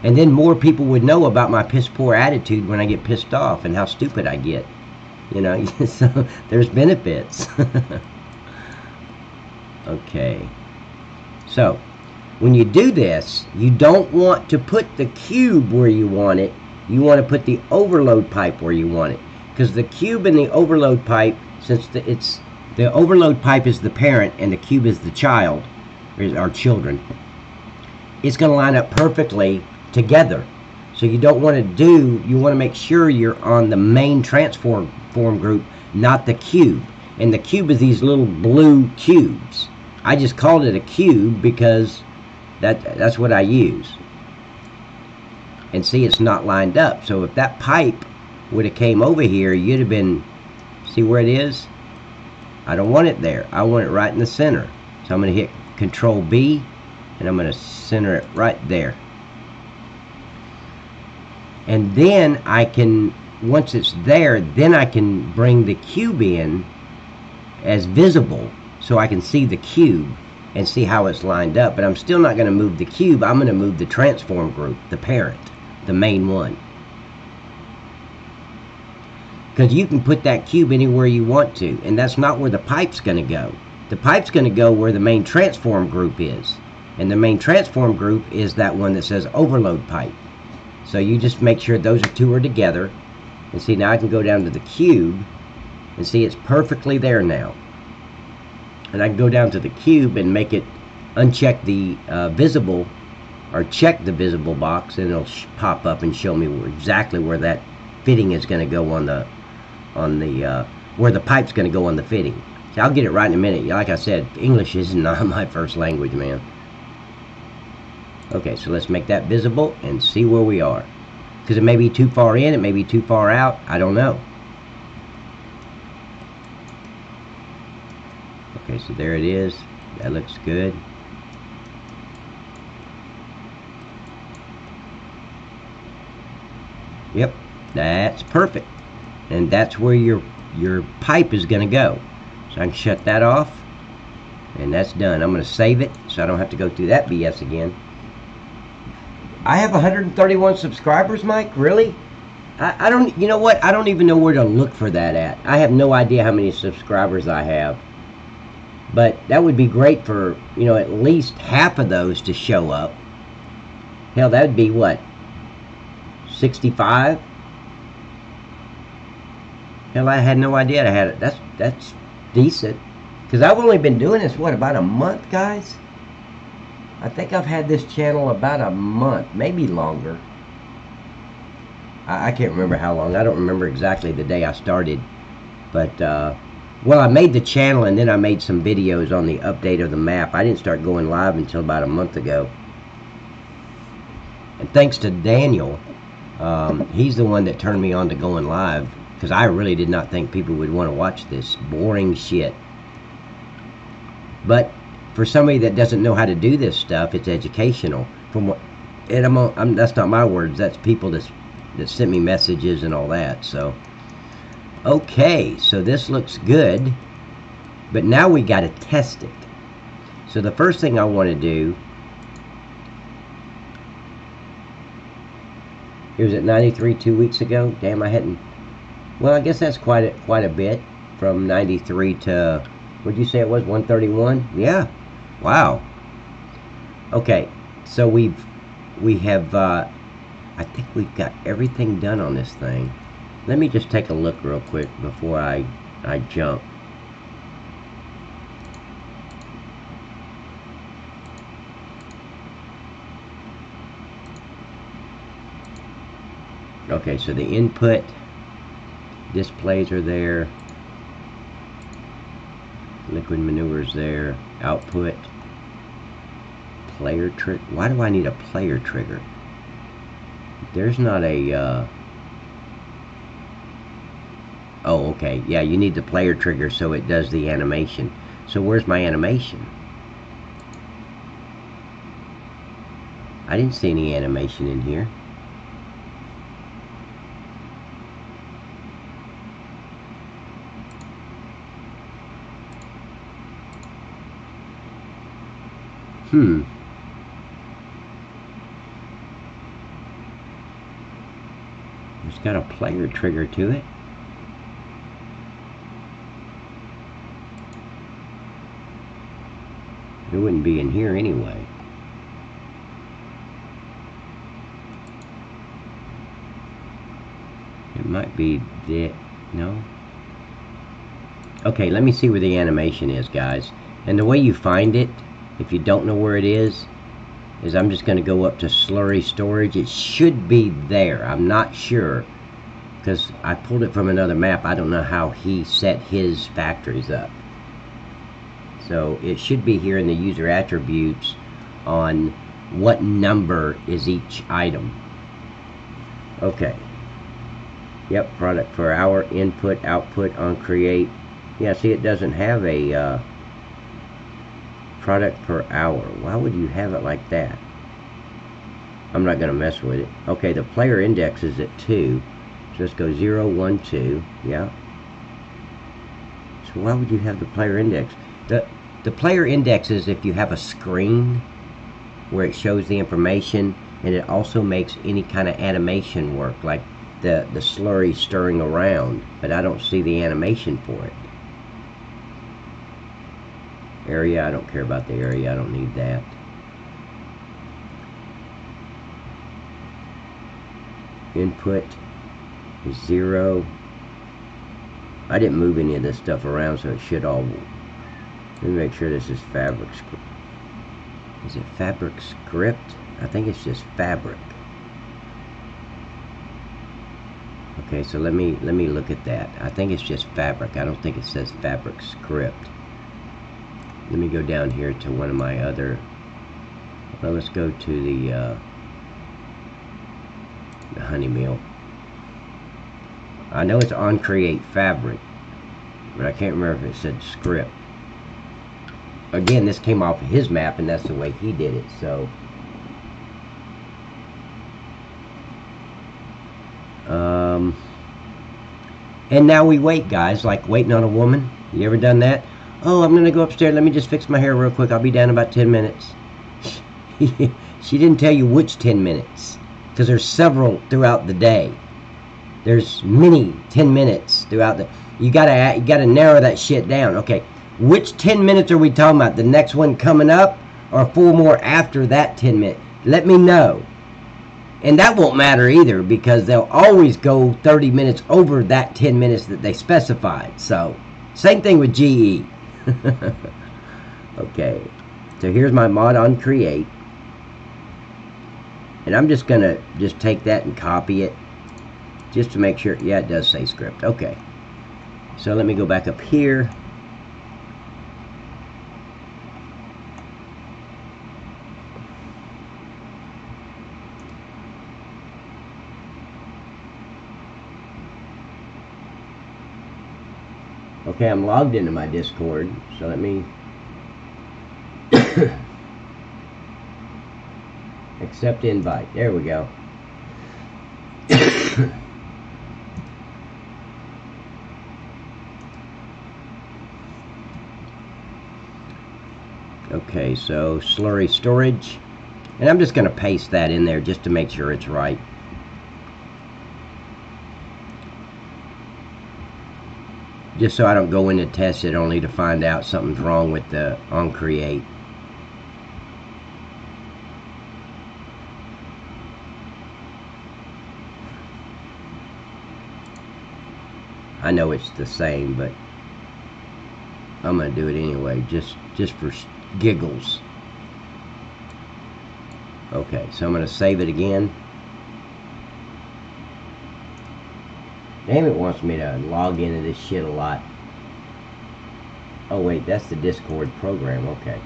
And then more people would know about my piss poor attitude when I get pissed off and how stupid I get. You know, so there's benefits. Okay. So, when you do this, you don't want to put the cube where you want it. You want to put the overload pipe where you want it. Because the cube and the overload pipe, since the overload pipe is the parent and the cube is the child, or children, it's going to line up perfectly together. So you don't want you want to make sure you're on the main transform group, not the cube. And the cube is these little blue cubes. I just called it a cube because that's what I use. And see, it's not lined up. So if that pipe would have came over here, you'd have been, see where it is? I don't want it there. I want it right in the center. So I'm going to hit Control B, and I'm going to center it right there. And then I can, once it's there, then I can bring the cube in as visible so I can see the cube and see how it's lined up. But I'm still not going to move the cube. I'm going to move the transform group, the parent, the main one. Because you can put that cube anywhere you want to, and that's not where the pipe's going to go. The pipe's going to go where the main transform group is. And the main transform group is that one that says overload pipe. So you just make sure those two are together. And see, now I can go down to the cube and see it's perfectly there now. And I can go down to the cube and make it uncheck the visible, or check the visible box, and it'll pop up and show me exactly where that fitting is going to go on the where the pipe's going to go on the fitting. So I'll get it right in a minute. Like I said, English is not my first language, man. Okay, so let's make that visible and see where we are. Because it may be too far in, it may be too far out. I don't know. Okay, so there it is. That looks good. Yep, that's perfect. And that's where your pipe is going to go. So I can shut that off. And that's done. I'm going to save it so I don't have to go through that BS again. I have 131 subscribers, Mike? Really? I don't, you know what? I don't even know where to look for that at. I have no idea how many subscribers I have. But that would be great for, you know, at least half of those to show up. Hell, that would be what? 65? Hell, I had no idea I had it. That's decent. Because I've only been doing this, what, about a month, guys? I think I've had this channel about a month, maybe longer. I can't remember how long. I don't remember exactly the day I started. But, well, I made the channel and then I made some videos on the update of the map. I didn't start going live until about a month ago. And thanks to Daniel, he's the one that turned me on to going live. Because I really did not think people would want to watch this boring shit. But for somebody that doesn't know how to do this stuff, it's educational. From what, and that's not my words. That's people that sent me messages and all that. So, okay, so this looks good, but now we got to test it. So the first thing I want to do, it was at 93 2 weeks ago. Damn, I hadn't. Well, I guess that's quite a bit from 93 to. What'd you say it was? 131? Yeah. Wow. Okay. So we have I think we've got everything done on this thing. Let me just take a look real quick before I jump. Okay, so the input displays are there. Liquid manures there. Output. Player trigger. Why do I need a player trigger? There's not a oh, okay. Yeah, you need the player trigger so it does the animation. So where's my animation? I didn't see any animation in here. It's got a player trigger to it. It wouldn't be in here anyway. It might be the... no? Okay, let me see where the animation is, guys. And the way you find it, if you don't know where it is I'm just going to go up to slurry storage. It should be there. I'm not sure because I pulled it from another map. I don't know how he set his factories up. So it should be here in the user attributes on what number is each item. Okay. Yep, product per hour, input, output on create. Yeah, see, it doesn't have a product per hour. Why would you have it like that? I'm not going to mess with it. Okay, the player index is at 2. So let's go 0, 1, 2. Yeah. So why would you have the player index? The player index is if you have a screen where it shows the information, and it also makes any kind of animation work, like the slurry stirring around, but I don't see the animation for it. Area, I don't care about the area. I don't need that. Input is 0. I didn't move any of this stuff around, so it should all... Let me make sure this is fabric script. Is it fabric script? I think it's just fabric. Okay, so let me look at that. I think it's just fabric. I don't think it says fabric script. Let me go down here to one of my other... Well, let's go to the honey meal. I know it's on create fabric, but I can't remember if it said script. Again, this came off of his map, and that's the way he did it, so... And now we wait, guys, like waiting on a woman. You ever done that? Oh, I'm gonna go upstairs. Let me just fix my hair real quick. I'll be down in about 10 minutes. She didn't tell you which 10 minutes, because there's several throughout the day. There's many 10 minutes throughout the. You gotta narrow that shit down. Okay, which 10 minutes are we talking about? The next one coming up, or 4 more after that 10 minutes? Let me know. And that won't matter either, because they'll always go 30 minutes over that 10 minutes that they specified. So, same thing with GE. Okay, so here's my mod on create. And I'm just gonna take that and copy it, just to make sure. Yeah, it does say script. Okay, so let me go back up here. Okay, I'm logged into my Discord, so let me accept invite. There we go. Okay, so slurry storage, and I'm just going to paste that in there just to make sure it's right. Just so I don't go in to test it only to find out something's wrong with the on create. I know it's the same, but I'm gonna do it anyway, just for giggles. Okay, so I'm gonna save it again. Damn, it wants me to log into this shit a lot. Oh wait, that's the Discord program. Okay.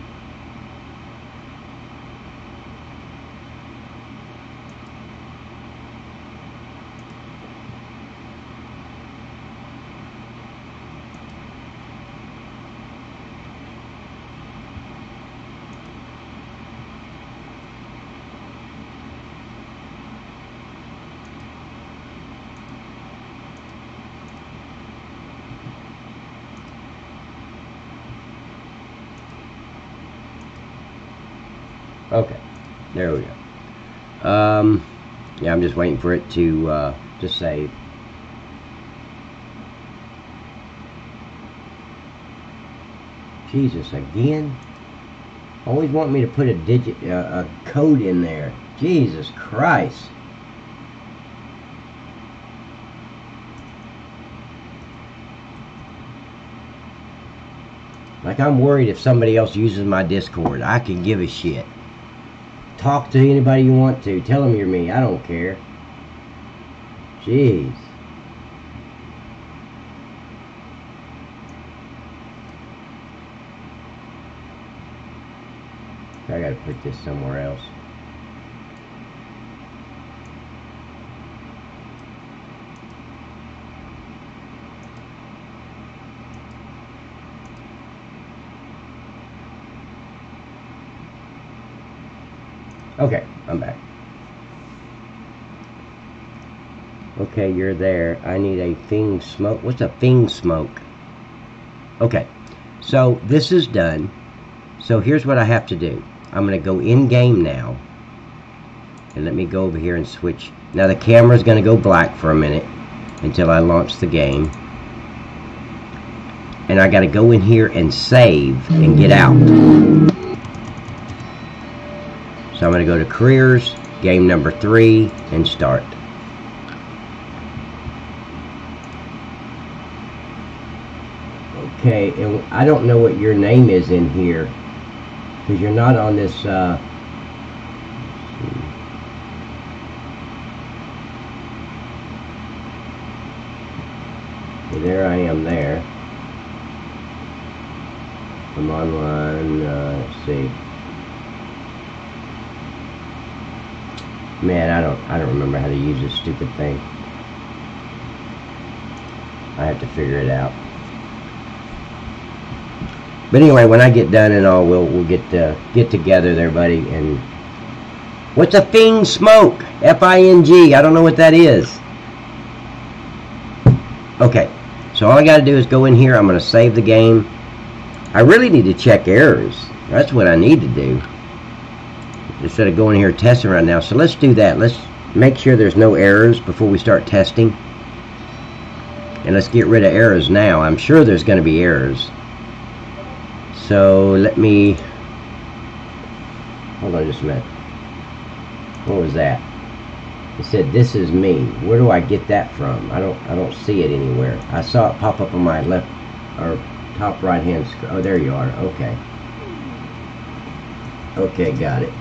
Okay, there we go. Yeah, I'm just waiting for it to save. Jesus, again? Always want me to put a code in there. Jesus Christ. Like, I'm worried if somebody else uses my Discord. I can give a shit. Talk to anybody you want to. Tell them you're me. I don't care. Jeez. I gotta put this somewhere else. Okay, I'm back. Okay, you're there. I need a thing smoke. What's a thing smoke? Okay, so this is done. So here's what I have to do. I'm going to go in game now. And let me go over here and switch. Now the camera's going to go black for a minute until I launch the game. And I got to go in here and save and get out. So I'm going to go to careers, game number 3, and start. Okay, and I don't know what your name is in here, because you're not on this, okay, there I am there. I'm online, let's see. Man, I don't remember how to use this stupid thing. I have to figure it out. But anyway, when I get done and all, we'll get together there, buddy. And what's a Fing Smoke? F-I-N-G. I don't know what that is. Okay, so all I got to do is go in here. I'm going to save the game. I really need to check errors. That's what I need to do, instead of going here testing right now. So let's do that. Let's make sure there's no errors before we start testing. And let's get rid of errors now. I'm sure there's going to be errors. So let me... Hold on just a minute. What was that? It said, "This is me." Where do I get that from? I don't see it anywhere. I saw it pop up on my left or top right hand screen. Oh, there you are. Okay. Okay, got it.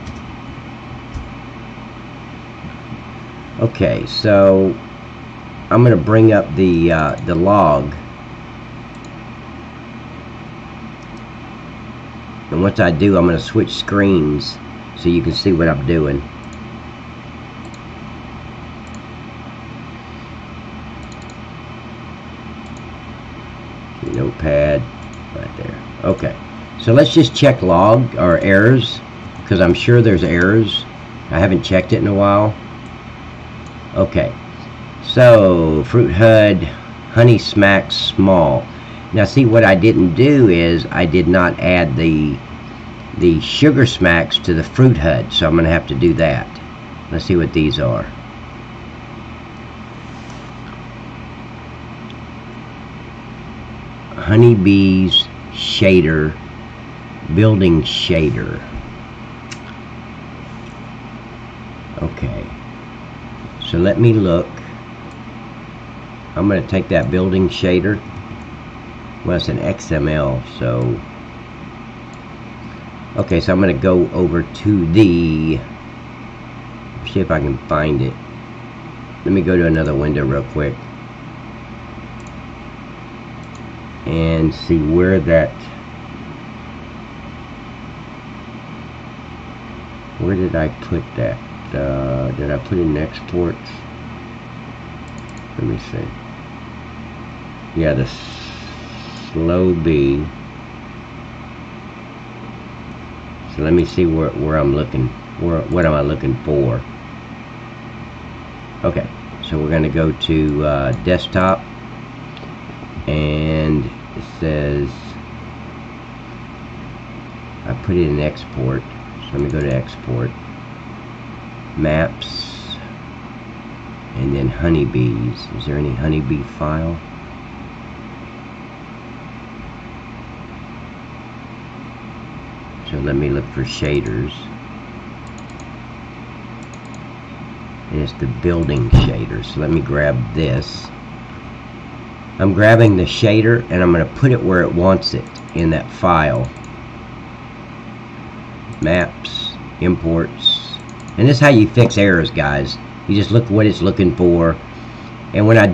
Okay, so I'm going to bring up the log, and once I do, I'm going to switch screens so you can see what I'm doing. Notepad right there. Okay, so let's just check log or errors, because I'm sure there's errors. I haven't checked it in a while. Okay, so fruit HUD honey smack small. Now see, what I didn't do is I did not add the sugar smacks to the fruit HUD, so I'm gonna have to do that. Let's see what these are. Honeybees shader, building shader. Okay, so let me look. I'm going to take that building shader. Well, it's an XML, so okay, so I'm going to go over to the, see if I can find it. Let me go to another window real quick and see where that, where did I put that? Did I put it in exports? Let me see. Yeah, the slow B. So let me see where I'm looking. What am I looking for? Okay, so we're going to go to desktop, and it says I put it in export. So let me go to export, maps, and then honeybees. Is there any honeybee file? So let me look for shaders, and it's the building shader. So let me grab this. I'm grabbing the shader and I'm going to put it where it wants it in that file. Maps, imports, and this is how you fix errors, guys. You just look what it's looking for, and when I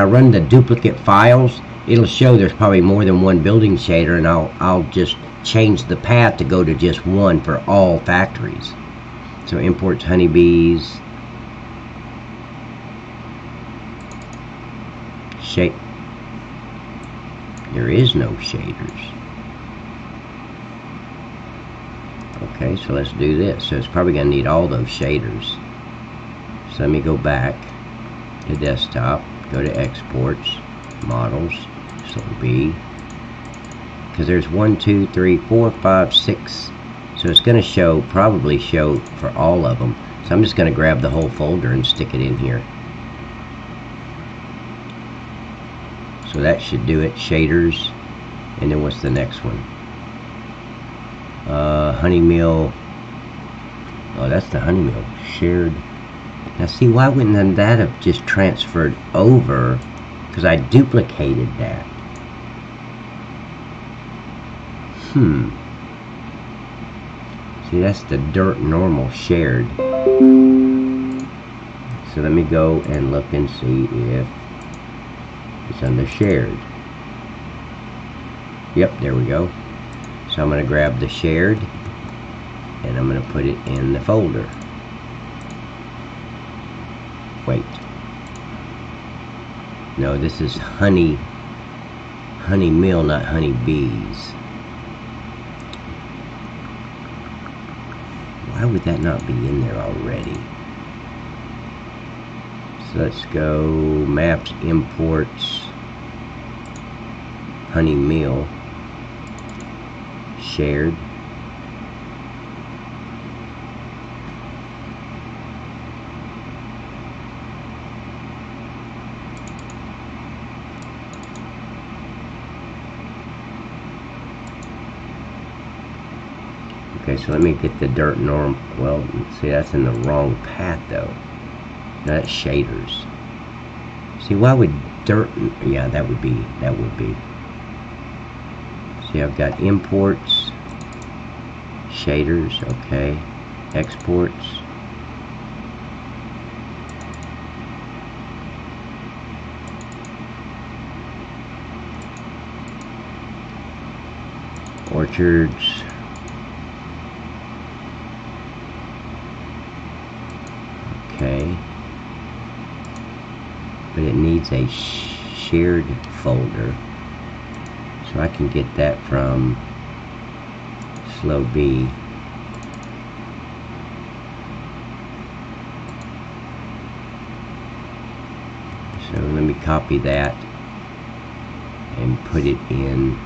run the duplicate files, it'll show there's probably more than one building shader, and I'll just change the path to go to just one for all factories. So imports honeybees, there is no shaders. Okay, so let's do this. So it's probably going to need all those shaders. So let me go back to desktop, go to exports, models, so B, because there's 1, 2, 3, 4, 5, 6. So it's going to probably show for all of them. So I'm just going to grab the whole folder and stick it in here. So that should do it. Shaders, and then what's the next one? Honey meal. Oh, that's the honey meal shared. Now see, why wouldn't that have just transferred over? Because I duplicated that. See, that's the dirt normal shared. So let me go and look and see if it's under shared. Yep, there we go. So I'm going to grab the shared and I'm going to put it in the folder. Wait. No, this is honey meal, not honey bees. Why would that not be in there already? So let's go maps, imports, honey meal. shared. Okay, so let me get the dirt norm. Well, see, that's in the wrong path though. No, that's shaders. See, why would dirt? Yeah, that would be. See, I've got imports, shaders. Okay, exports. Orchards. Okay, but it needs a shared folder, so I can get that from slow B. So let me copy that and put it in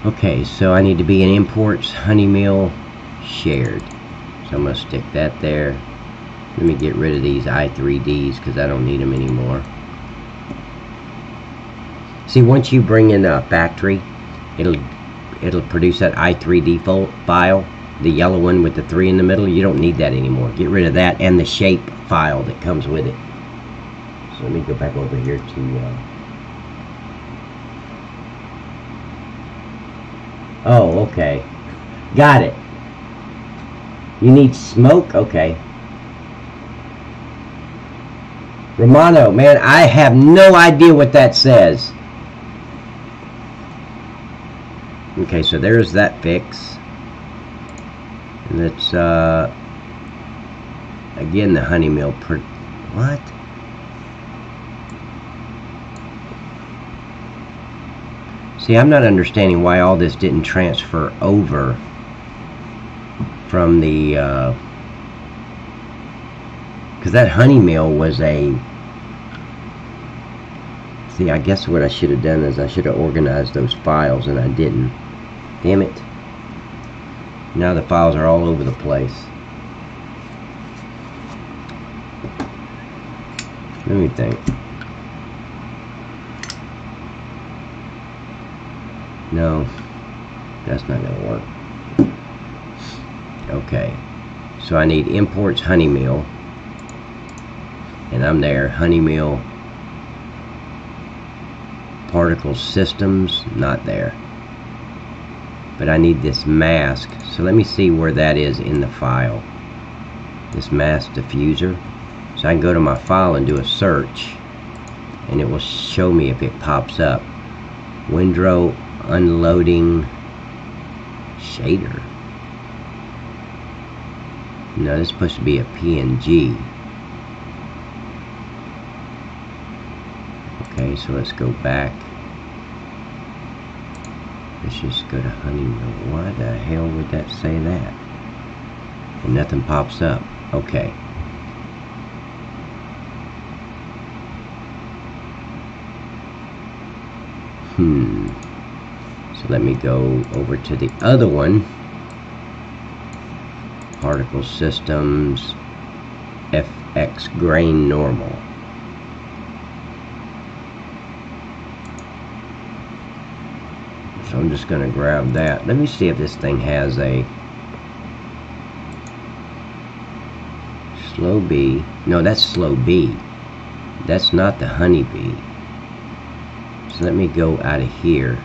okay, so I need to be in imports, honey meal, shared. So I'm going to stick that there. Let me get rid of these I3Ds because I don't need them anymore. See, once you bring in a factory, it'll produce that I3D file, the yellow one with the 3 in the middle. You don't need that anymore. Get rid of that and the shape file that comes with it. So let me go back over here to oh, okay. Got it. You need smoke? Okay. Romano, man, I have no idea what that says. Okay, so there's that fix. And it's, again, the honey meal per... What? See, I'm not understanding why all this didn't transfer over from the, because that honey meal was a, see, I guess what I should have done is I should have organized those files, and I didn't. Damn it. Now the files are all over the place. Let me think. No, that's not going to work. Okay, so I need imports honey meal, and I'm there. Honey meal, particle systems, not there. But I need this mask, so let me see where that is in the file. This mask diffuser. So I can go to my file and do a search, and it will show me if it pops up. Windrow unloading shader. No, this is supposed to be a PNG. Okay, so let's go back. Let's just go to honey meal. Why the hell would that say that? And nothing pops up. Okay. So let me go over to the other one. Particle systems, FX grain normal. So I'm just going to grab that. Let me see if this thing has a slow B. No, that's slow B. That's not the honey bee. So let me go out of here.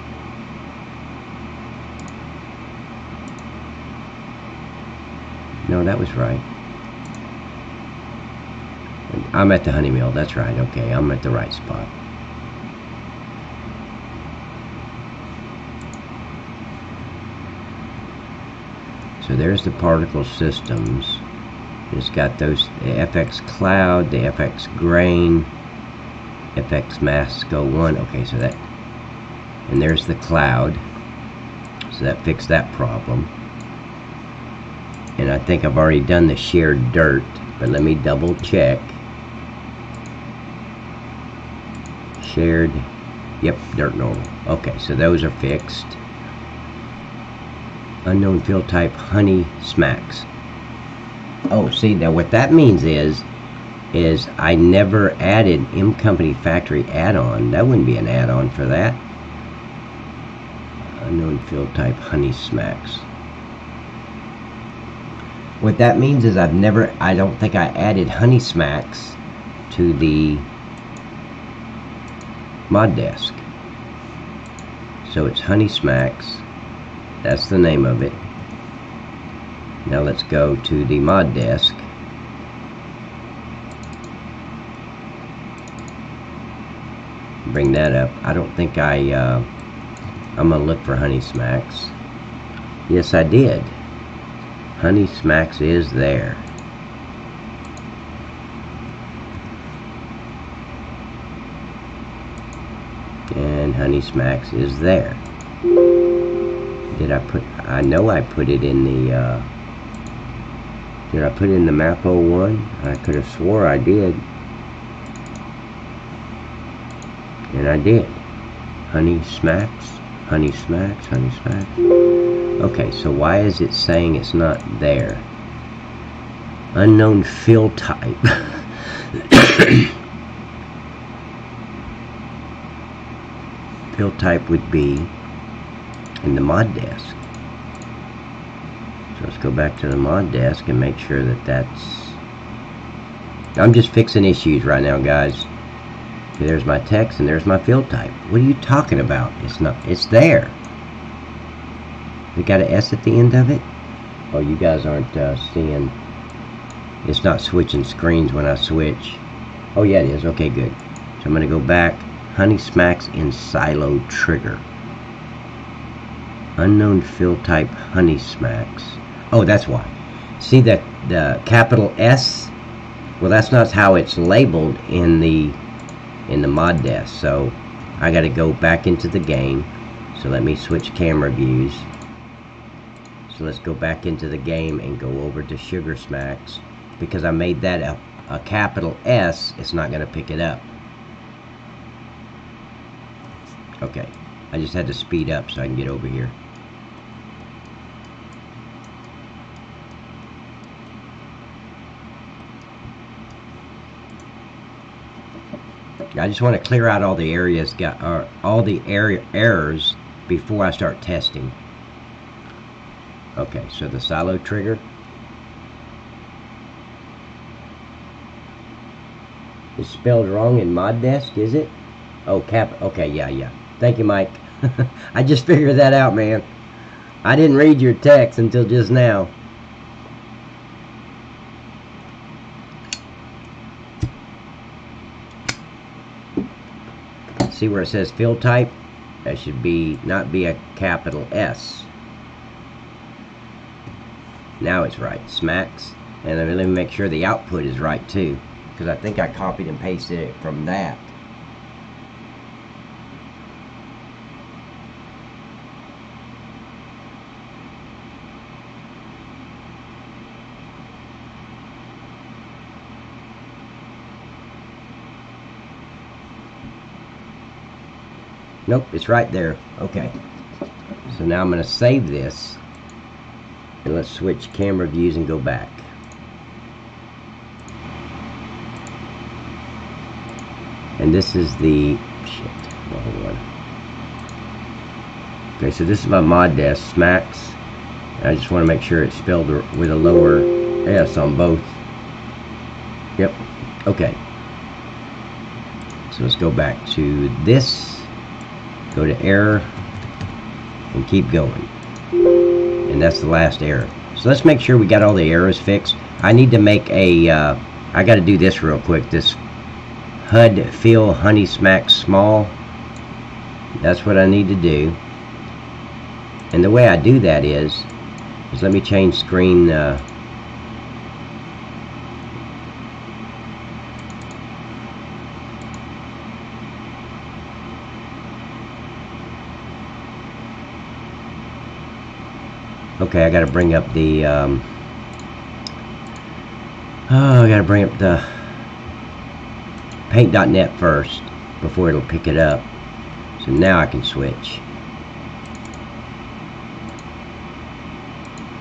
No, that was right. I'm at the honey meal. That's right. Okay, I'm at the right spot. So there's the particle systems. It's got those, the FX cloud, the FX grain, FX mask go 1. Okay, so that, and there's the cloud. So that fixed that problem. And I think I've already done the shared dirt. but let me double check. Shared, yep, dirt normal. Okay, so those are fixed. Unknown field type, honey smacks. Oh, see, now what that means is I never added M Company Factory add-on. That wouldn't be an add-on for that. Unknown field type, honey smacks. What that means is I don't think I added honey smacks to the mod desk. So it's honey smacks. That's the name of it. Now let's go to the mod desk. Bring that up. I don't think I'm gonna look for honey smacks. Yes, I did. Honey smacks is there. And honey smacks is there. Did I put, I know I put it in the, did I put it in the map 01? I could have swore I did. And I did. Honey smacks, honey smacks, honey smacks. Okay, so why is it saying it's not there? Unknown field type. Field type would be in the mod desk. So let's go back to the mod desk and make sure that that's... I'm just fixing issues right now, guys. Okay, there's my text and there's my field type. What are you talking about? It's not, it's there. It got an S at the end of it? Oh, you guys aren't seeing. It's not switching screens when I switch. Oh yeah, it is. Okay, good. So I'm going to go back. Honey smacks in silo trigger. Unknown field type, honey smacks. Oh, that's why. See that the capital S? Well, that's not how it's labeled in the mod desk. So I got to go back into the game. So let me switch camera views. So let's go back into the game and go over to Sugar Smacks. Because I made that a capital S, it's not going to pick it up. Okay, I just had to speed up so I can get over here. I just want to clear out all the areas, all the errors before I start testing. Okay, so the silo trigger. It's spelled wrong in mod desk, is it? Oh, okay, yeah. Thank you, Mike. I just figured that out, man. I didn't read your text until just now. See where it says field type? That should be not be a capital S. Now it's right. Smacks. And let me make sure the output is right too, because I think I copied and pasted it from that. Nope, it's right there. Okay. So now I'm going to save this. And let's switch camera views and go back. And this is the... shit. Hold on. Okay, so this is my mod desk, Smacks. And I just want to make sure it's spelled with a lower S on both. Yep. Okay. So let's go back to this. Go to error. And keep going. And that's the last error. So let's make sure we got all the errors fixed. I need to make a... I got to do this real quick. This HUD fill honey smack small. That's what I need to do. And the way I do that is let me change screen. Okay, I got to bring up the Oh, I gotta bring up the paint.net first before it'll pick it up. So now I can switch.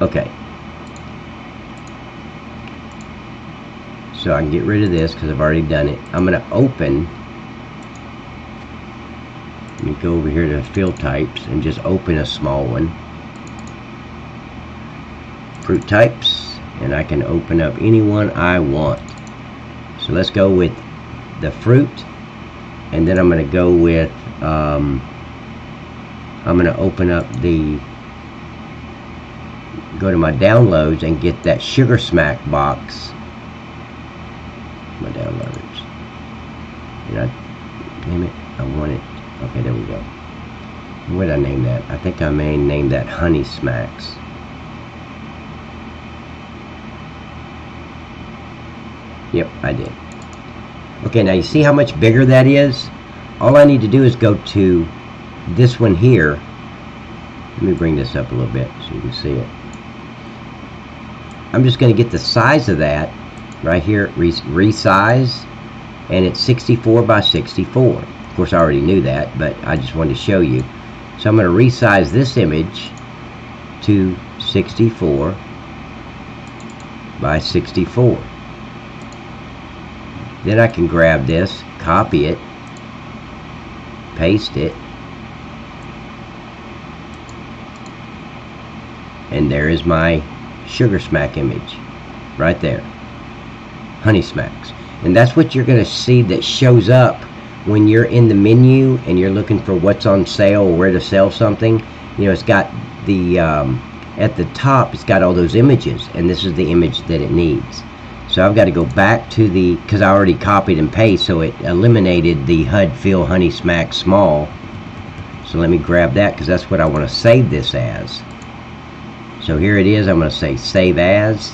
Okay. So I can get rid of this because I've already done it. I'm going to open. Let me go over here to field types and just open a small one. Fruit types. And I can open up any one I want. So let's go with the fruit. And then I'm going to go with, I'm going to open up the, go to my downloads and get that Sugar Smack box. My downloads. Damn it, I want it. Okay, there we go. What did I name that? I think I may name that Honey Smacks. Yep, I did. Okay, now you see how much bigger that is? All I need to do is go to this one here. Let me bring this up a little bit so you can see it. I'm just going to get the size of that right here, resize, and it's 64 by 64. Of course, I already knew that, but I just wanted to show you. So I'm going to resize this image to 64 by 64. Then I can grab this, copy it, paste it, and there is my Sugar Smack image right there. Honey Smacks. And that's what you're going to see that shows up when you're in the menu and you're looking for what's on sale or where to sell something. You know, it's got the at the top, it's got all those images, and this is the image that it needs. So I've got to go back to the, because I already copied and pasted, so it eliminated the HUD Feel Honey Smack Small. So let me grab that because that's what I want to save this as. So here it is. I'm going to say Save As.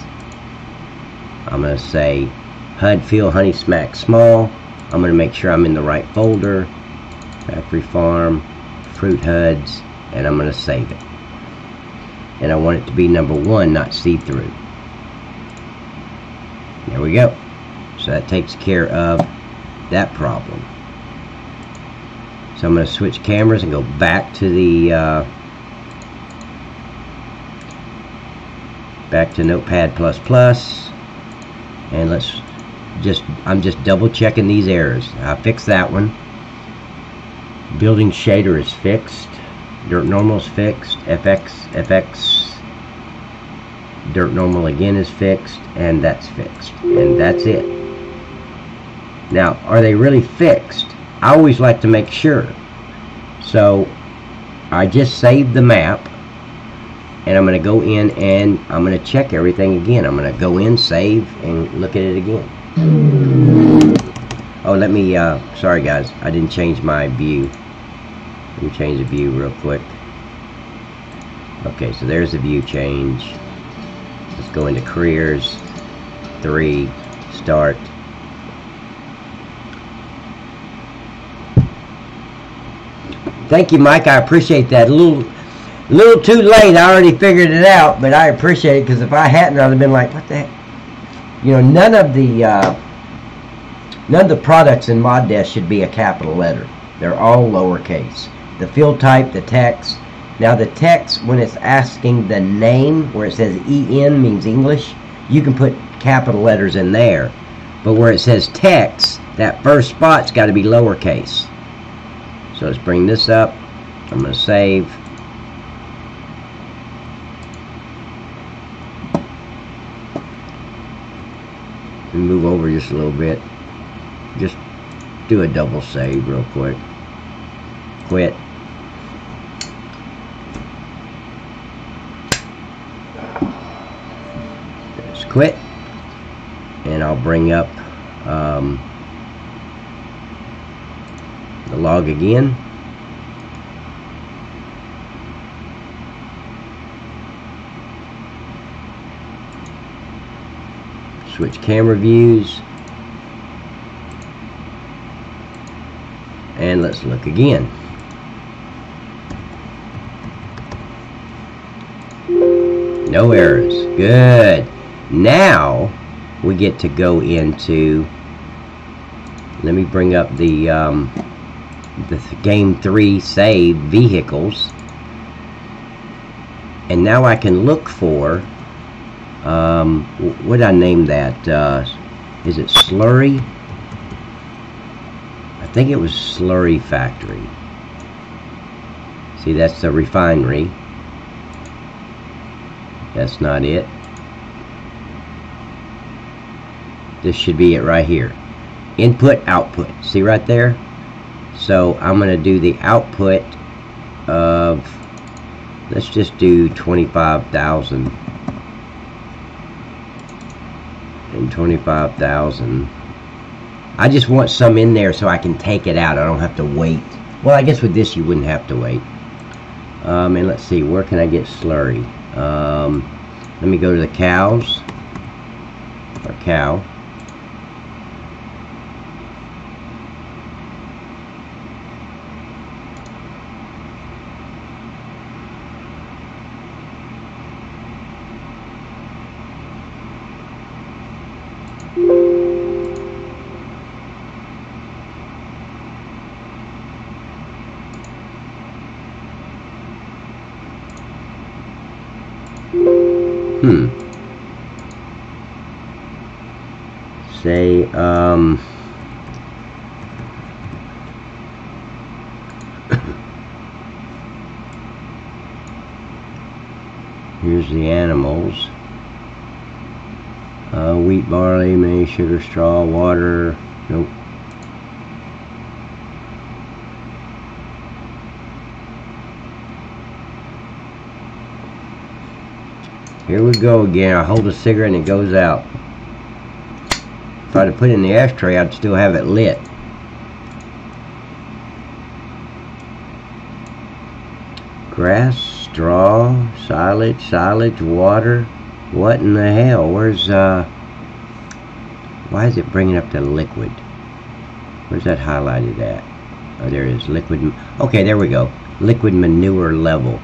I'm going to say HUD Feel Honey Smack Small. I'm going to make sure I'm in the right folder. Factory Farm, Fruit HUDs, and I'm going to save it. And I want it to be number 1, not see-through. There we go. So that takes care of that problem. So I'm going to switch cameras and go back to the back to Notepad++, and I'm just double checking these errors. I fixed that one. Building shader is fixed. Dirt normal is fixed. FX dirt normal again is fixed, and that's fixed, and that's it. Now, are they really fixed? I always like to make sure. So I just saved the map, and I'm going to go in and I'm going to check everything again. I'm going to go in, save, and look at it again. Oh, let me, sorry guys, I didn't change my view. Let me change the view real quick. Okay, so there's the view change. Let's go into careers, 3, start. Thank you, Mike, I appreciate that. A little too late. I already figured it out, but I appreciate it, because if I hadn't, I'd have been like, what the heck? You know, none of the products in Mod Desk should be a capital letter. They're all lowercase. The field type, the text. Now the text, when it's asking the name, where it says EN means English, you can put capital letters in there. But where it says text, that first spot's got to be lowercase. So let's bring this up. I'm going to save. And move over just a little bit. Just do a double save real quick. Quit. Just quit. And I'll bring up the log again. Switch camera views. And let's look again. No errors. Good. Now we get to go into, let me bring up the game 3 save vehicles, and now I can look for what did I name that? Is it Slurry? I think it was Slurry Factory. See, that's the refinery. That's not it. This should be it right here. Input, output. See right there? So I'm going to do the output of, let's just do 25,000. And 25,000. I just want some in there so I can take it out. I don't have to wait. Well, I guess with this you wouldn't have to wait. And let's see, where can I get Slurry? Let me go to the cows, or cow. Say, here's the animals. Wheat, barley, maize, sugar, straw, water. Nope. Here we go again. I hold a cigarette and it goes out. If I had to put it in the ashtray, I'd still have it lit. Grass, straw, silage, water. What in the hell? Where's, why is it bringing up the liquid? Where's that highlighted at? Oh, there it is. Liquid. Okay, there we go. Liquid manure level.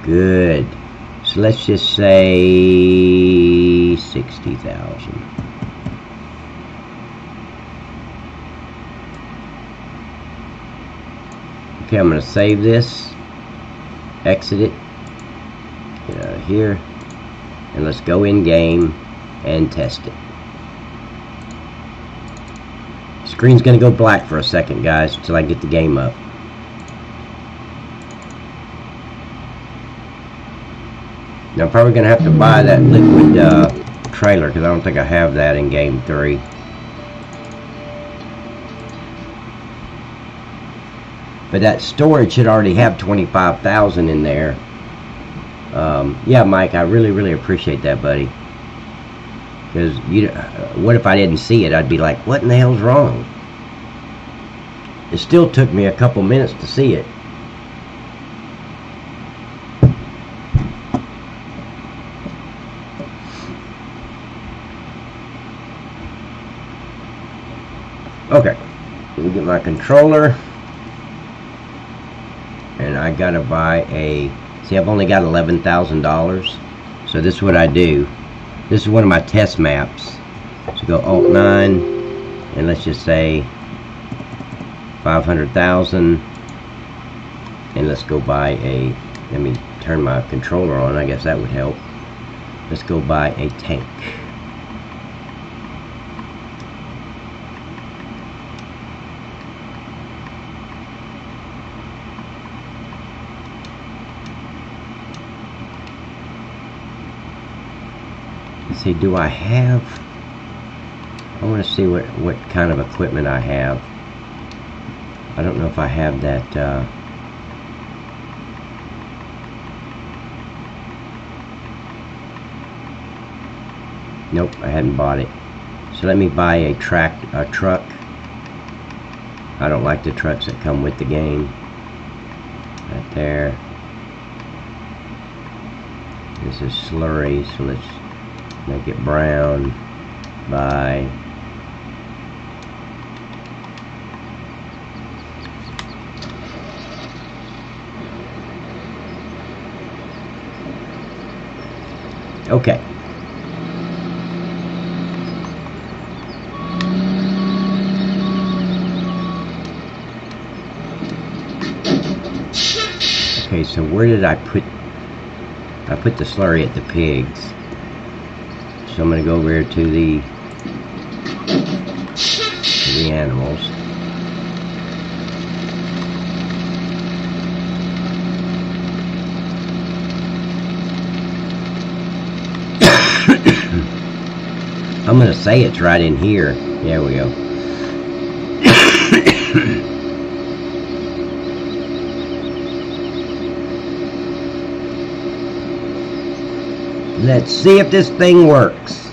Good. So let's just say 60,000. Okay, I'm going to save this, exit it, get out of here, and let's go in game and test it. Screen's going to go black for a second, guys, until I get the game up. Now I'm probably going to have to buy that liquid trailer because I don't think I have that in game 3. But that storage should already have 25,000 in there. Yeah, Mike, I really appreciate that, buddy. Because what if I didn't see it? I'd be like, what in the hell's wrong? It still took me a couple minutes to see it. Okay, let me get my controller. And I gotta buy a, see, I've only got $11,000, so this is what I do. This is one of my test maps. So go Alt 9, and let's just say 500,000, and let's go buy a, let me turn my controller on, I guess that would help. Let's go buy a tank. See, do I have, I want to see what kind of equipment I have. I don't know if I have that nope, I hadn't bought it. So let me buy a truck. I don't like the trucks that come with the game. Right there. This is slurry, so let's make it brown. Buy. Okay. Okay, so where did I put the slurry at the pigs? So I'm gonna go over here to the animals. I'm gonna say it's right in here. There we go. Let's see if this thing works.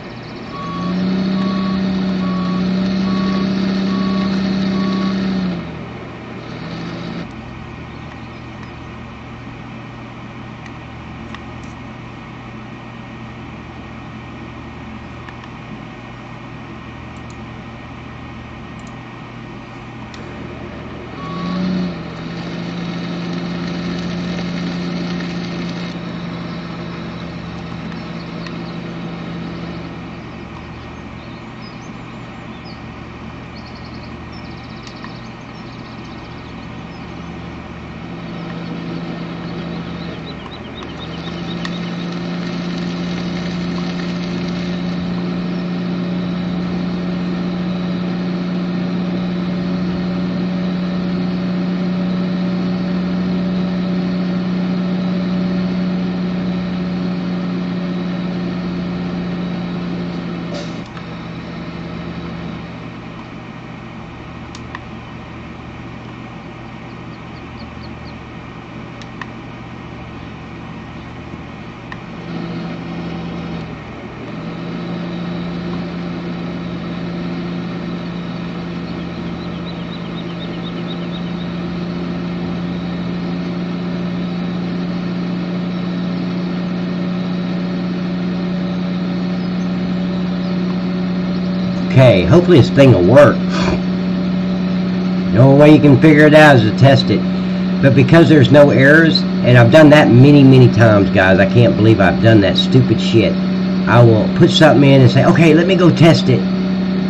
Okay, hopefully this thing will work. The only way you can figure it out is to test it. But because there's no errors, and I've done that many times, guys, I can't believe I've done that stupid shit. I will put something in and say, okay, let me go test it.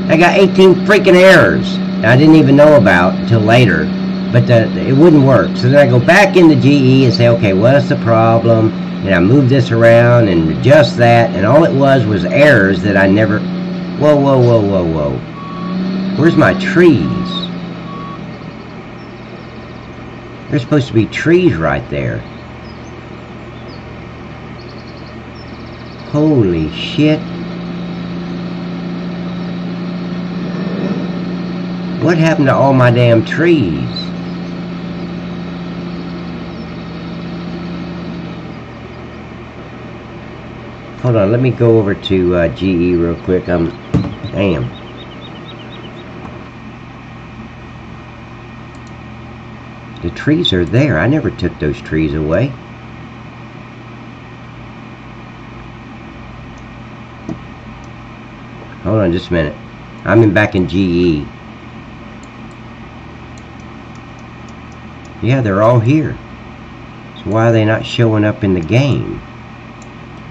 I got 18 freaking errors I didn't even know about until later. But it wouldn't work. So then I go back into GE and say, okay, what's the problem? And I move this around and adjust that, and all it was errors that I never... Whoa. Where's my trees? There's supposed to be trees right there. Holy shit. What happened to all my damn trees? Hold on, let me go over to GE real quick. Damn. The trees are there. I never took those trees away. Hold on just a minute. I'm back in GE. Yeah, they're all here. So why are they not showing up in the game?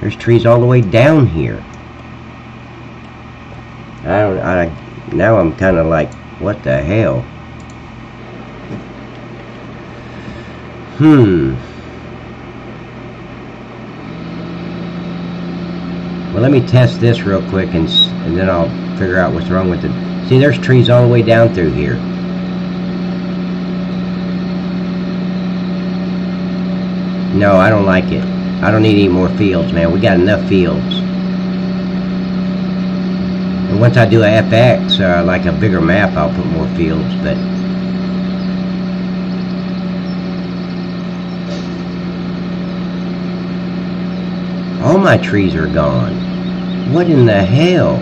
There's trees all the way down here. Now I'm kind of like, what the hell? Well, let me test this real quick and then I'll figure out what's wrong with it. See, there's trees all the way down through here. No, I don't like it. I don't need any more fields, man. We got enough fields. And once I do a FX, like a bigger map, I'll put more fields, but... all my trees are gone. What in the hell?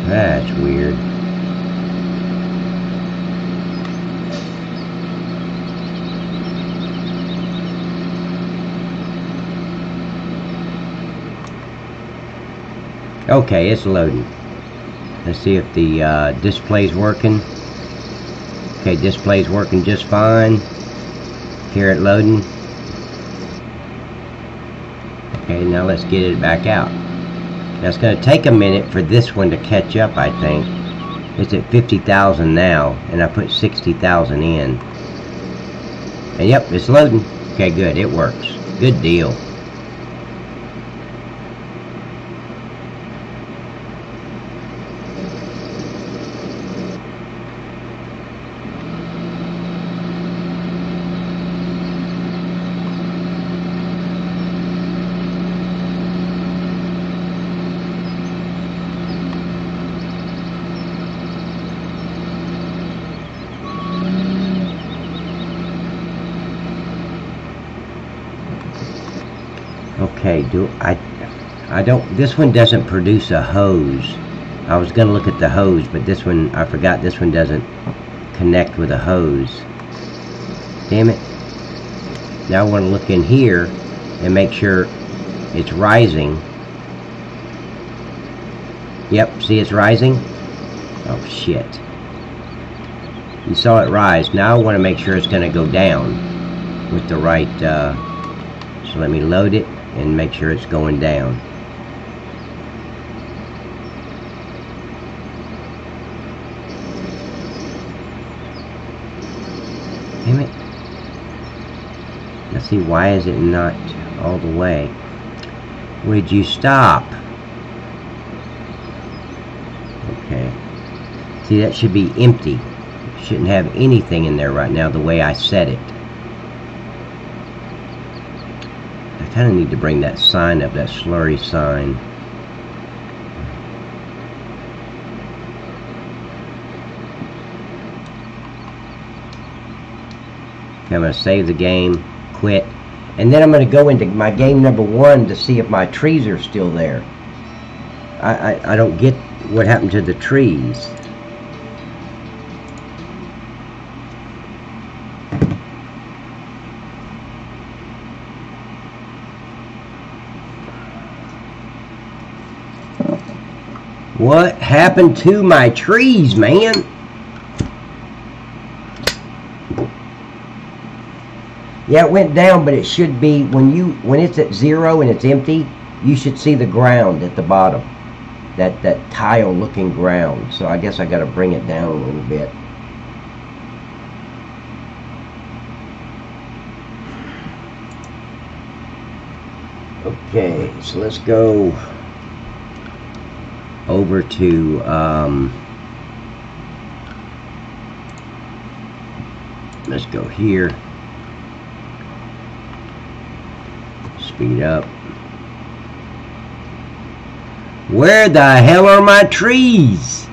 That's weird. Okay, it's loading. Let's see if the display's working. Okay, display's working just fine. Hear it loading. Okay, now let's get it back out. Now it's going to take a minute for this one to catch up, I think. It's at 50,000 now, and I put 60,000 in. And yep, it's loading. Okay, good, it works. Good deal. Okay, I don't, this one doesn't produce a hose. I was gonna look at the hose, but this one, I forgot this one doesn't connect with a hose. Damn it. Now I want to look in here and make sure it's rising. Yep, see it's rising? Oh shit. You saw it rise. Now I want to make sure it's gonna go down with the right, so let me load it and make sure it's going down. Damn it. Let's see, why is it not all the way? Would you stop? Okay. See, that should be empty. Shouldn't have anything in there right now the way I set it. I kind of need to bring that sign up, that slurry sign. Okay, I'm going to save the game, quit, and then I'm going to go into my game number 1 to see if my trees are still there. I don't get what happened to the trees. What happened to my trees, man? Yeah, it went down, but it should be when it's at 0 and it's empty, you should see the ground at the bottom. That tile looking ground. So I guess I gotta bring it down a little bit. Okay, so let's go over to let's go here, speed up. Where the hell are my trees?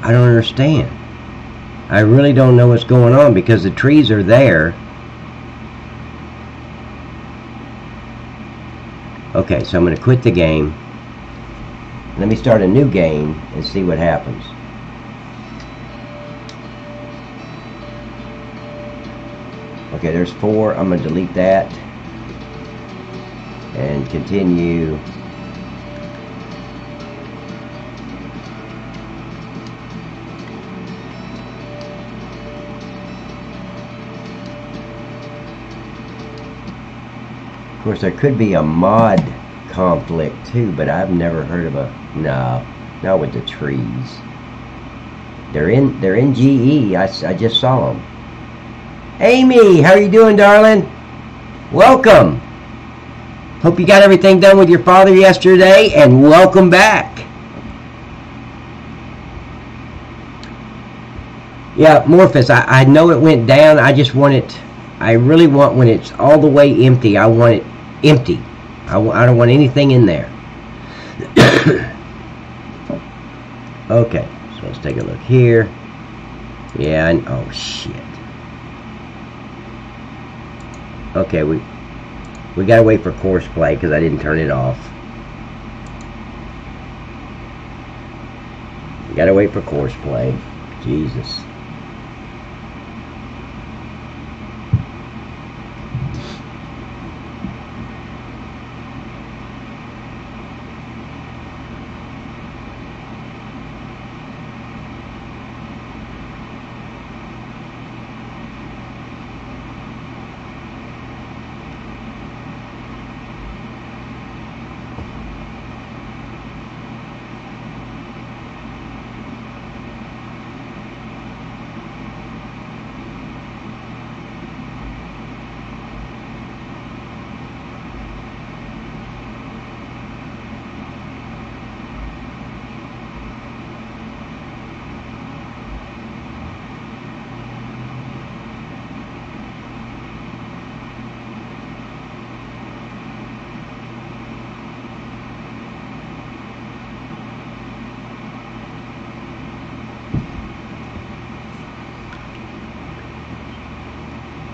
I don't understand. I really don't know what's going on because the trees are there. Okay, so I'm going to quit the game. Let me start a new game and see what happens. Okay, there's 4. I'm going to delete that and continue. Of course, there could be a mod conflict too, but I've never heard of a not with the trees. They're in GE. I just saw them. Amy, how are you doing, darling? Welcome. Hope you got everything done with your father yesterday, and welcome back. Yeah, Morphus, I know it went down. I just want it, I really want, when it's all the way empty, I want it empty. I don't want anything in there. Okay, so let's take a look here. Yeah, oh shit. Okay, we gotta wait for course play because I didn't turn it off. We gotta wait for course play. Jesus.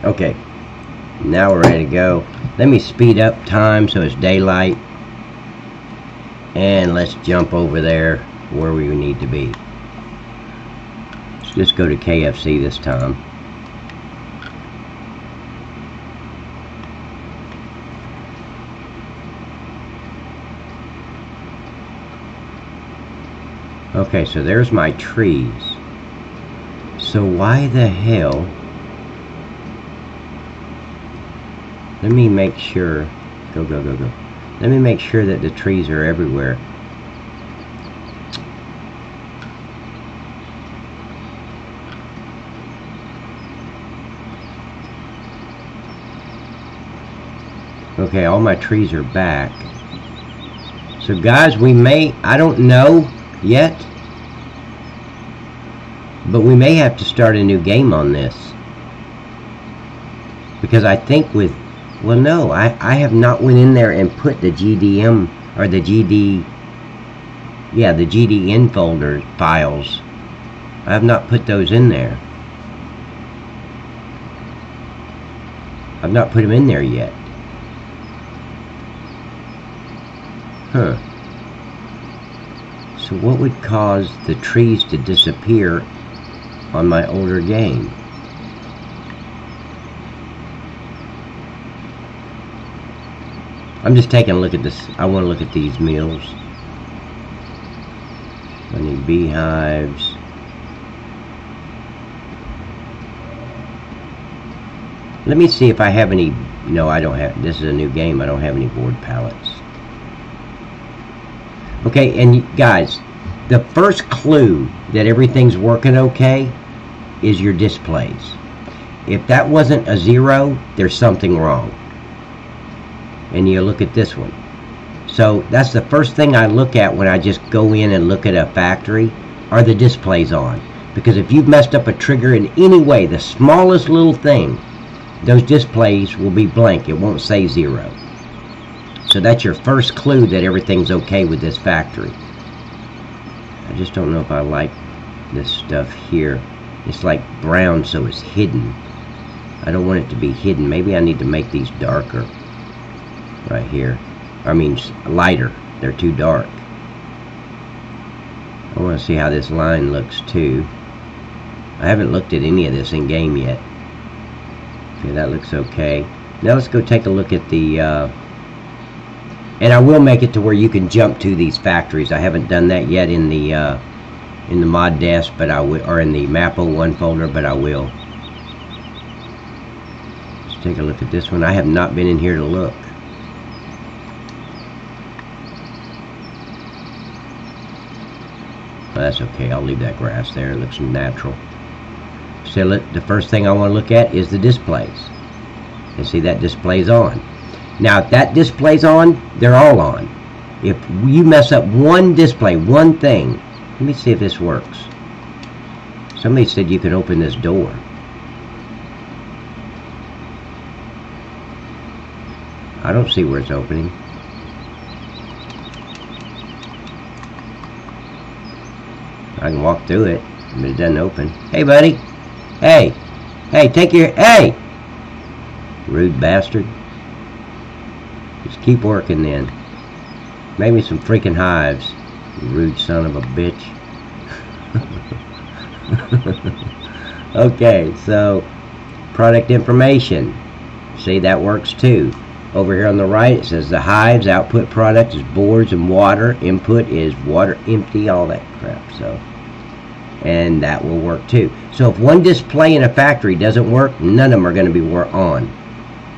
Okay, now we're ready to go. Let me speed up time so it's daylight, and let's jump over there where we need to be. Let's just go to KFC this time. Okay, so there's my trees. So why the hell? Let me make sure. Go. Let me make sure that the trees are everywhere. Okay, all my trees are back. So guys, we may, I don't know yet, but we may have to start a new game on this, because I think with, well, no, I have not went in there and put the GDM or the GD, yeah, the GDN folder files. I have not put those in there. I've not put them in there yet. Huh. So what would cause the trees to disappear on my older game? I'm just taking a look at this. I want to look at these meals. I need beehives. Let me see if I have any. No, I don't have. This is a new game. I don't have any board pallets. Okay, and guys, the first clue that everything's working okay is your displays. If that wasn't a 0, there's something wrong. And you look at this one. So that's the first thing I look at when I just go in and look at a factory, are the displays on. Because if you've messed up a trigger in any way, the smallest little thing, those displays will be blank. It won't say 0. So that's your first clue that everything's okay with this factory. I just don't know if I like this stuff here. It's like brown, so it's hidden. I don't want it to be hidden. Maybe I need to make these darker right here. I mean lighter. They're too dark. I want to see how this line looks too. I haven't looked at any of this in game yet. Okay, that looks okay. Now let's go take a look at the and I will make it to where you can jump to these factories. I haven't done that yet in the mod desk, but I will, or in the map 01 folder, but I will. Let's take a look at this one. I have not been in here to look. Oh, that's okay. I'll leave that grass there. It looks natural. So the first thing I want to look at is the displays. And see, that display's on. Now, if that display's on, they're all on. If you mess up one display, one thing, let me see if this works. Somebody said you can open this door. I don't see where it's opening. I can walk through it, but it doesn't open. Hey, buddy. Hey. Hey, take your... Hey! Rude bastard. Just keep working then. Make me some freaking hives, you rude son of a bitch. Okay, so product information. See, that works too. Over here on the right it says the hives, output product is boards and water, input is water empty, all that crap. So, and that will work too. So if one display in a factory doesn't work, none of them are going to be on.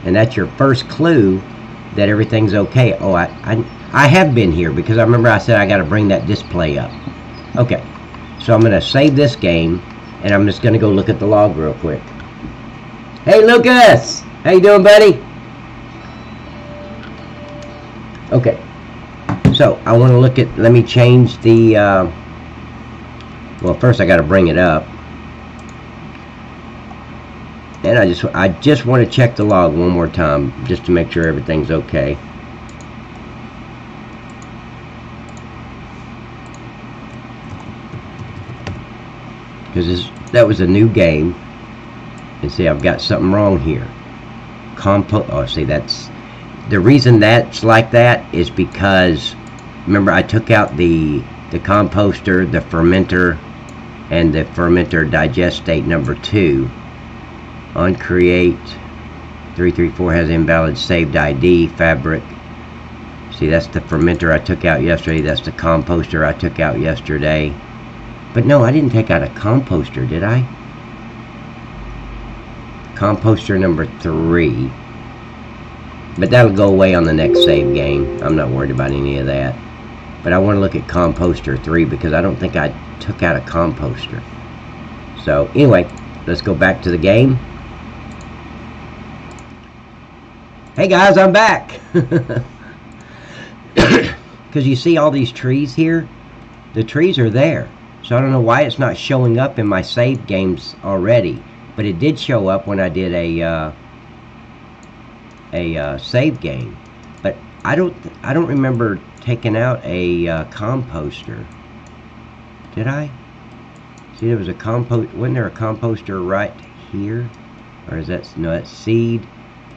And that's your first clue that everything's okay. Oh, I have been here because I remember I said I got to bring that display up. Okay, so I'm going to save this game, and I'm just going to go look at the log real quick. Hey, Lucas! How you doing, buddy? Okay, so I want to look at, let me change the, well, first I got to bring it up. And I just want to check the log one more time just to make sure everything's okay. Because that was a new game, And see, I've got something wrong here. Oh, see, that's the reason that's like that is because remember I took out the composter, the fermenter, and the fermenter digestate number 2 on create 334 has invalid saved ID fabric. See, that's the fermenter I took out yesterday. That's the composter I took out yesterday. But no, I didn't take out a composter, did I? Composter number 3. But that'll go away on the next save game. I'm not worried about any of that. But I want to look at composter 3 because I don't think I took out a composter. So anyway, let's go back to the game. Hey guys, I'm back. Because you see all these trees here? The trees are there. So I don't know why it's not showing up in my save games already. But it did show up when I did a save game. But I don't remember taking out a composter. Did I? See, there was a wasn't there a composter right here? Or is that, no, that's seed,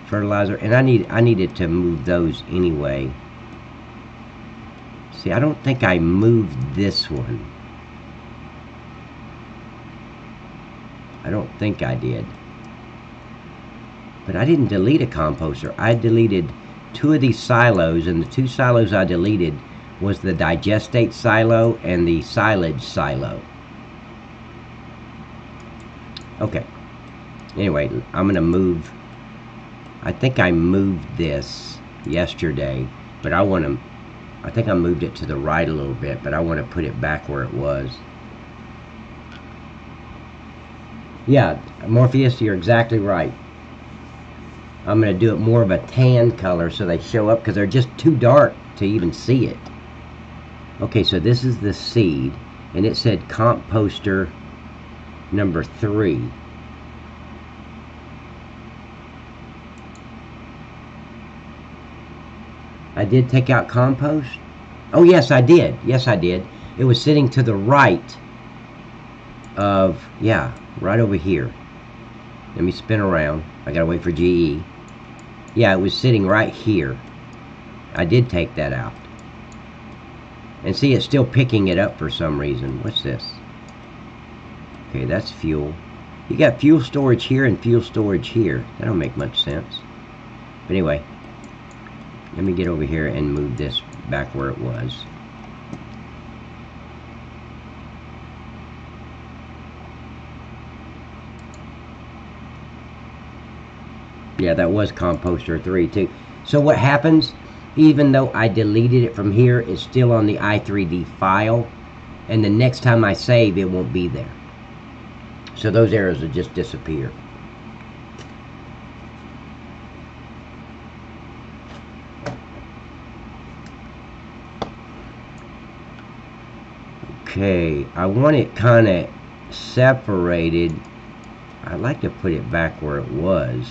fertilizer, and I needed to move those anyway. See, I don't think I moved this one. I don't think I did. But I didn't delete a composter. I deleted 2 of these silos, and the 2 silos I deleted was the digestate silo and the silage silo. Okay. Anyway, I'm going to move. I think I moved this yesterday, but I think I moved it to the right a little bit, but I want to put it back where it was. Yeah, Morpheus, you're exactly right. I'm going to do it more of a tan color so they show up because they're just too dark to even see it. Okay, so this is the seed, and it said composter number 3. I did take out compost? Oh, yes, I did. Yes, I did. It was sitting to the right of, yeah, right over here. Let me spin around. I gotta wait for GE. Yeah, it was sitting right here. I did take that out. And see, it's still picking it up for some reason. What's this? Okay, that's fuel. You got fuel storage here and fuel storage here. That don't make much sense. But anyway, let me get over here and move this back where it was. Yeah, that was composter 3 too. So what happens, even though I deleted it from here, it's still on the i3D file, and the next time I save, it won't be there. So those errors will just disappear. Okay, I want it kind of separated. I'd like to put it back where it was.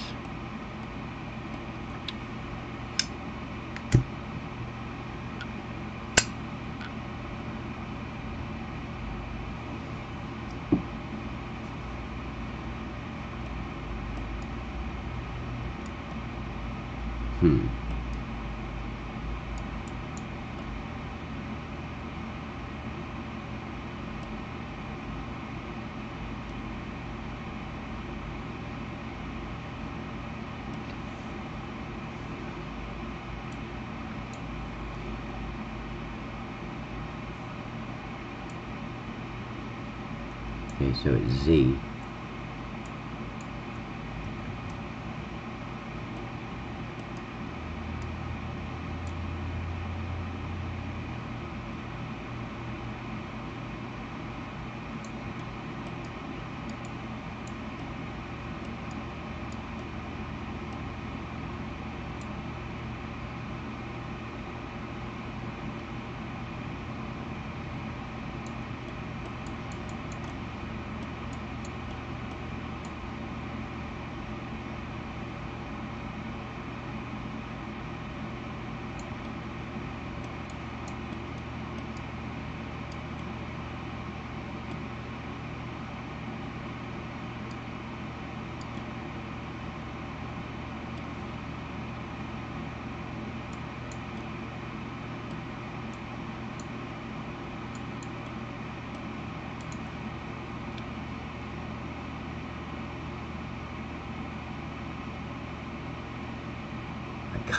Okay, so it's Z.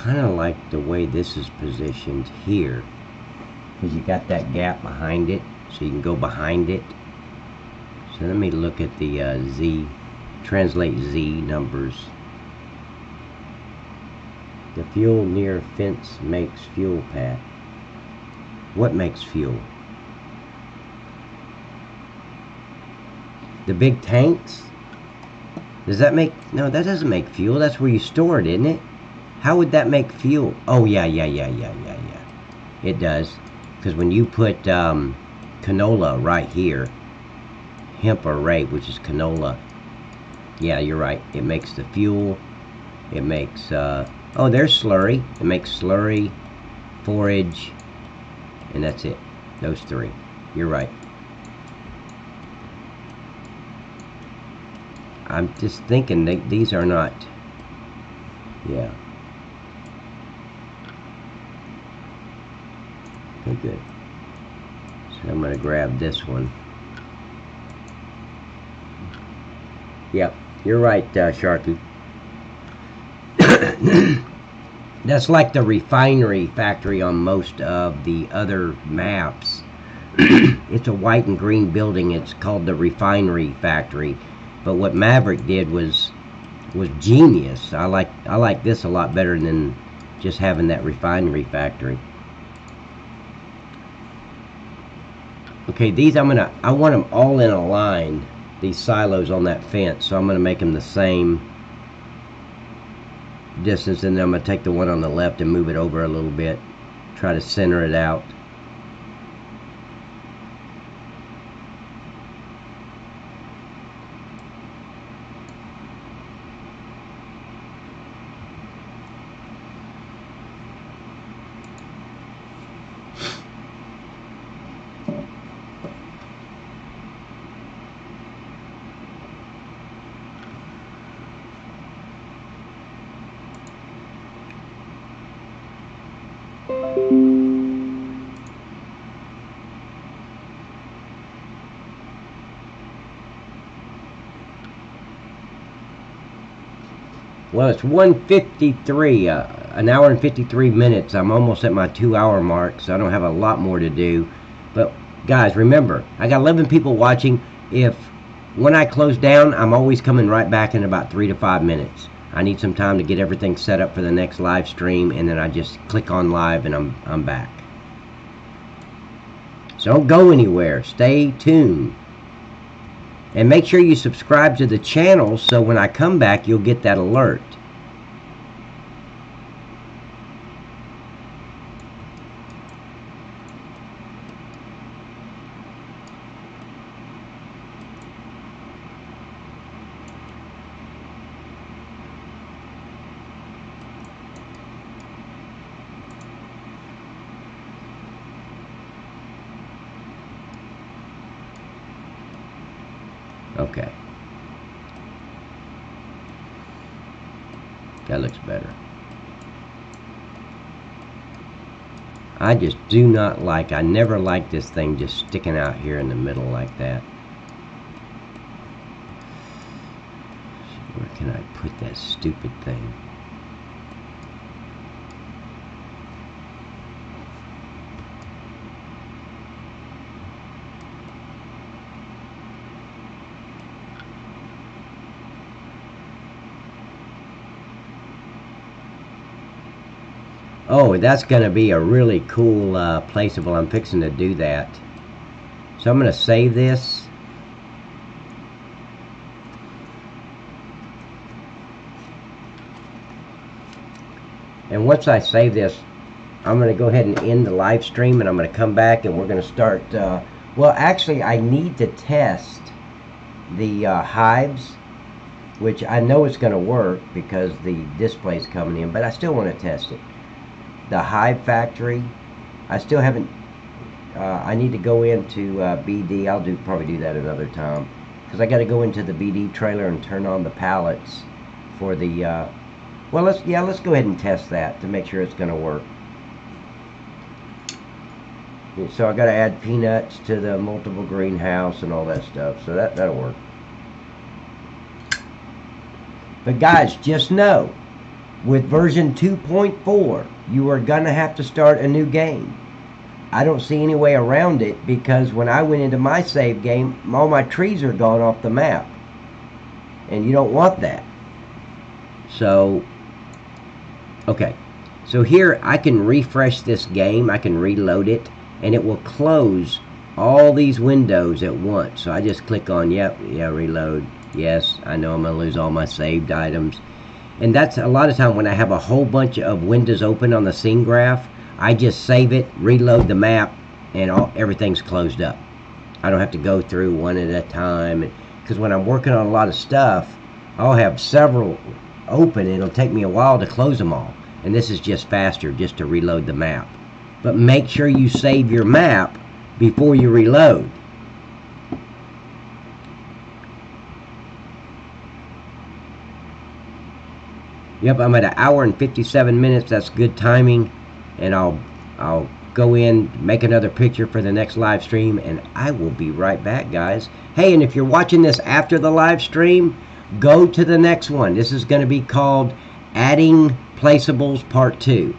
kind of like the way this is positioned here, because you got that gap behind it, so you can go behind it. So let me look at the Z, translate Z numbers. The fuel near fence makes fuel path. What makes fuel? The big tanks? Does that make... No, that doesn't make fuel. That's where you store it, isn't it? How would that make fuel? Oh, yeah. It does. Because when you put canola right here, hemp or rape, which is canola, yeah, you're right. It makes the fuel. It makes... oh, there's slurry. It makes slurry, forage, and that's it. Those three. You're right. I'm just thinking that these are not... Yeah. Okay, good. So I'm going to grab this one. Yep, you're right, Sharky. That's like the refinery factory on most of the other maps. It's a white and green building. It's called the refinery factory. But what Maverick did was genius. I like this a lot better than just having that refinery factory. Okay, these I want them all in a line. These silos on that fence, so I'm gonna make them the same distance, and then I'm gonna take the one on the left and move it over a little bit. Try to center it out. Well, it's 1:53, an hour and 53 minutes. I'm almost at my 2-hour mark, so I don't have a lot more to do. But guys, remember, I got 11 people watching. When I close down, I'm always coming right back in about 3 to 5 minutes. I need some time to get everything set up for the next live stream, and then I just click on live and I'm back. So don't go anywhere. Stay tuned. And make sure you subscribe to the channel so when I come back, you'll get that alert. Okay. That looks better. I just do not like, I never liked this thing just sticking out here in the middle like that. Where can I put that stupid thing? Oh, that's going to be a really cool placeable. I'm fixing to do that. So I'm going to save this. And once I save this, I'm going to go ahead and end the live stream, and I'm going to come back and we're going to start. Well, actually, I need to test the hives, which I know it's going to work because the display's coming in, but I still want to test it. The hive factory, I still haven't, I need to go into BD. I'll probably do that another time, because I got to go into the BD trailer and turn on the pallets for the, well, let's go ahead and test that to make sure it's going to work. So I got to add peanuts to the multiple greenhouse and all that stuff, so that'll work. But guys, just know, with version 2.4, you are gonna have to start a new game. I don't see any way around it, because when I went into my save game, all my trees are gone off the map, and you don't want that. So okay, so here I can refresh this game, I can reload it, and it will close all these windows at once. So I just click on reload. Yes, I know I'm gonna lose all my saved items. And that's a lot of time when I have a whole bunch of windows open on the scene graph, I just save it, reload the map, and everything's closed up. I don't have to go through one at a time, because when I'm working on a lot of stuff, I'll have several open, and it'll take me a while to close them all. And this is just faster, just to reload the map. But make sure you save your map before you reload. Yep, I'm at 1 hour and 57 minutes. That's good timing. And I'll go in, make another picture for the next live stream, and I will be right back, guys. Hey, and if you're watching this after the live stream, go to the next one. This is going to be called Adding Placeables Part 2.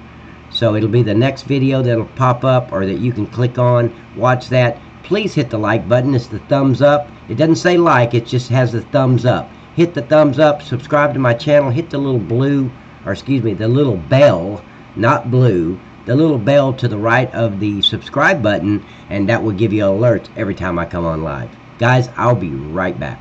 So it'll be the next video that'll pop up, or that you can click on, watch that. Please hit the like button. It's the thumbs up. It doesn't say like, it just has the thumbs up. Hit the thumbs up, subscribe to my channel, hit the little blue, or excuse me, the little bell, not blue, the little bell to the right of the subscribe button, and that will give you alerts every time I come on live. Guys, I'll be right back.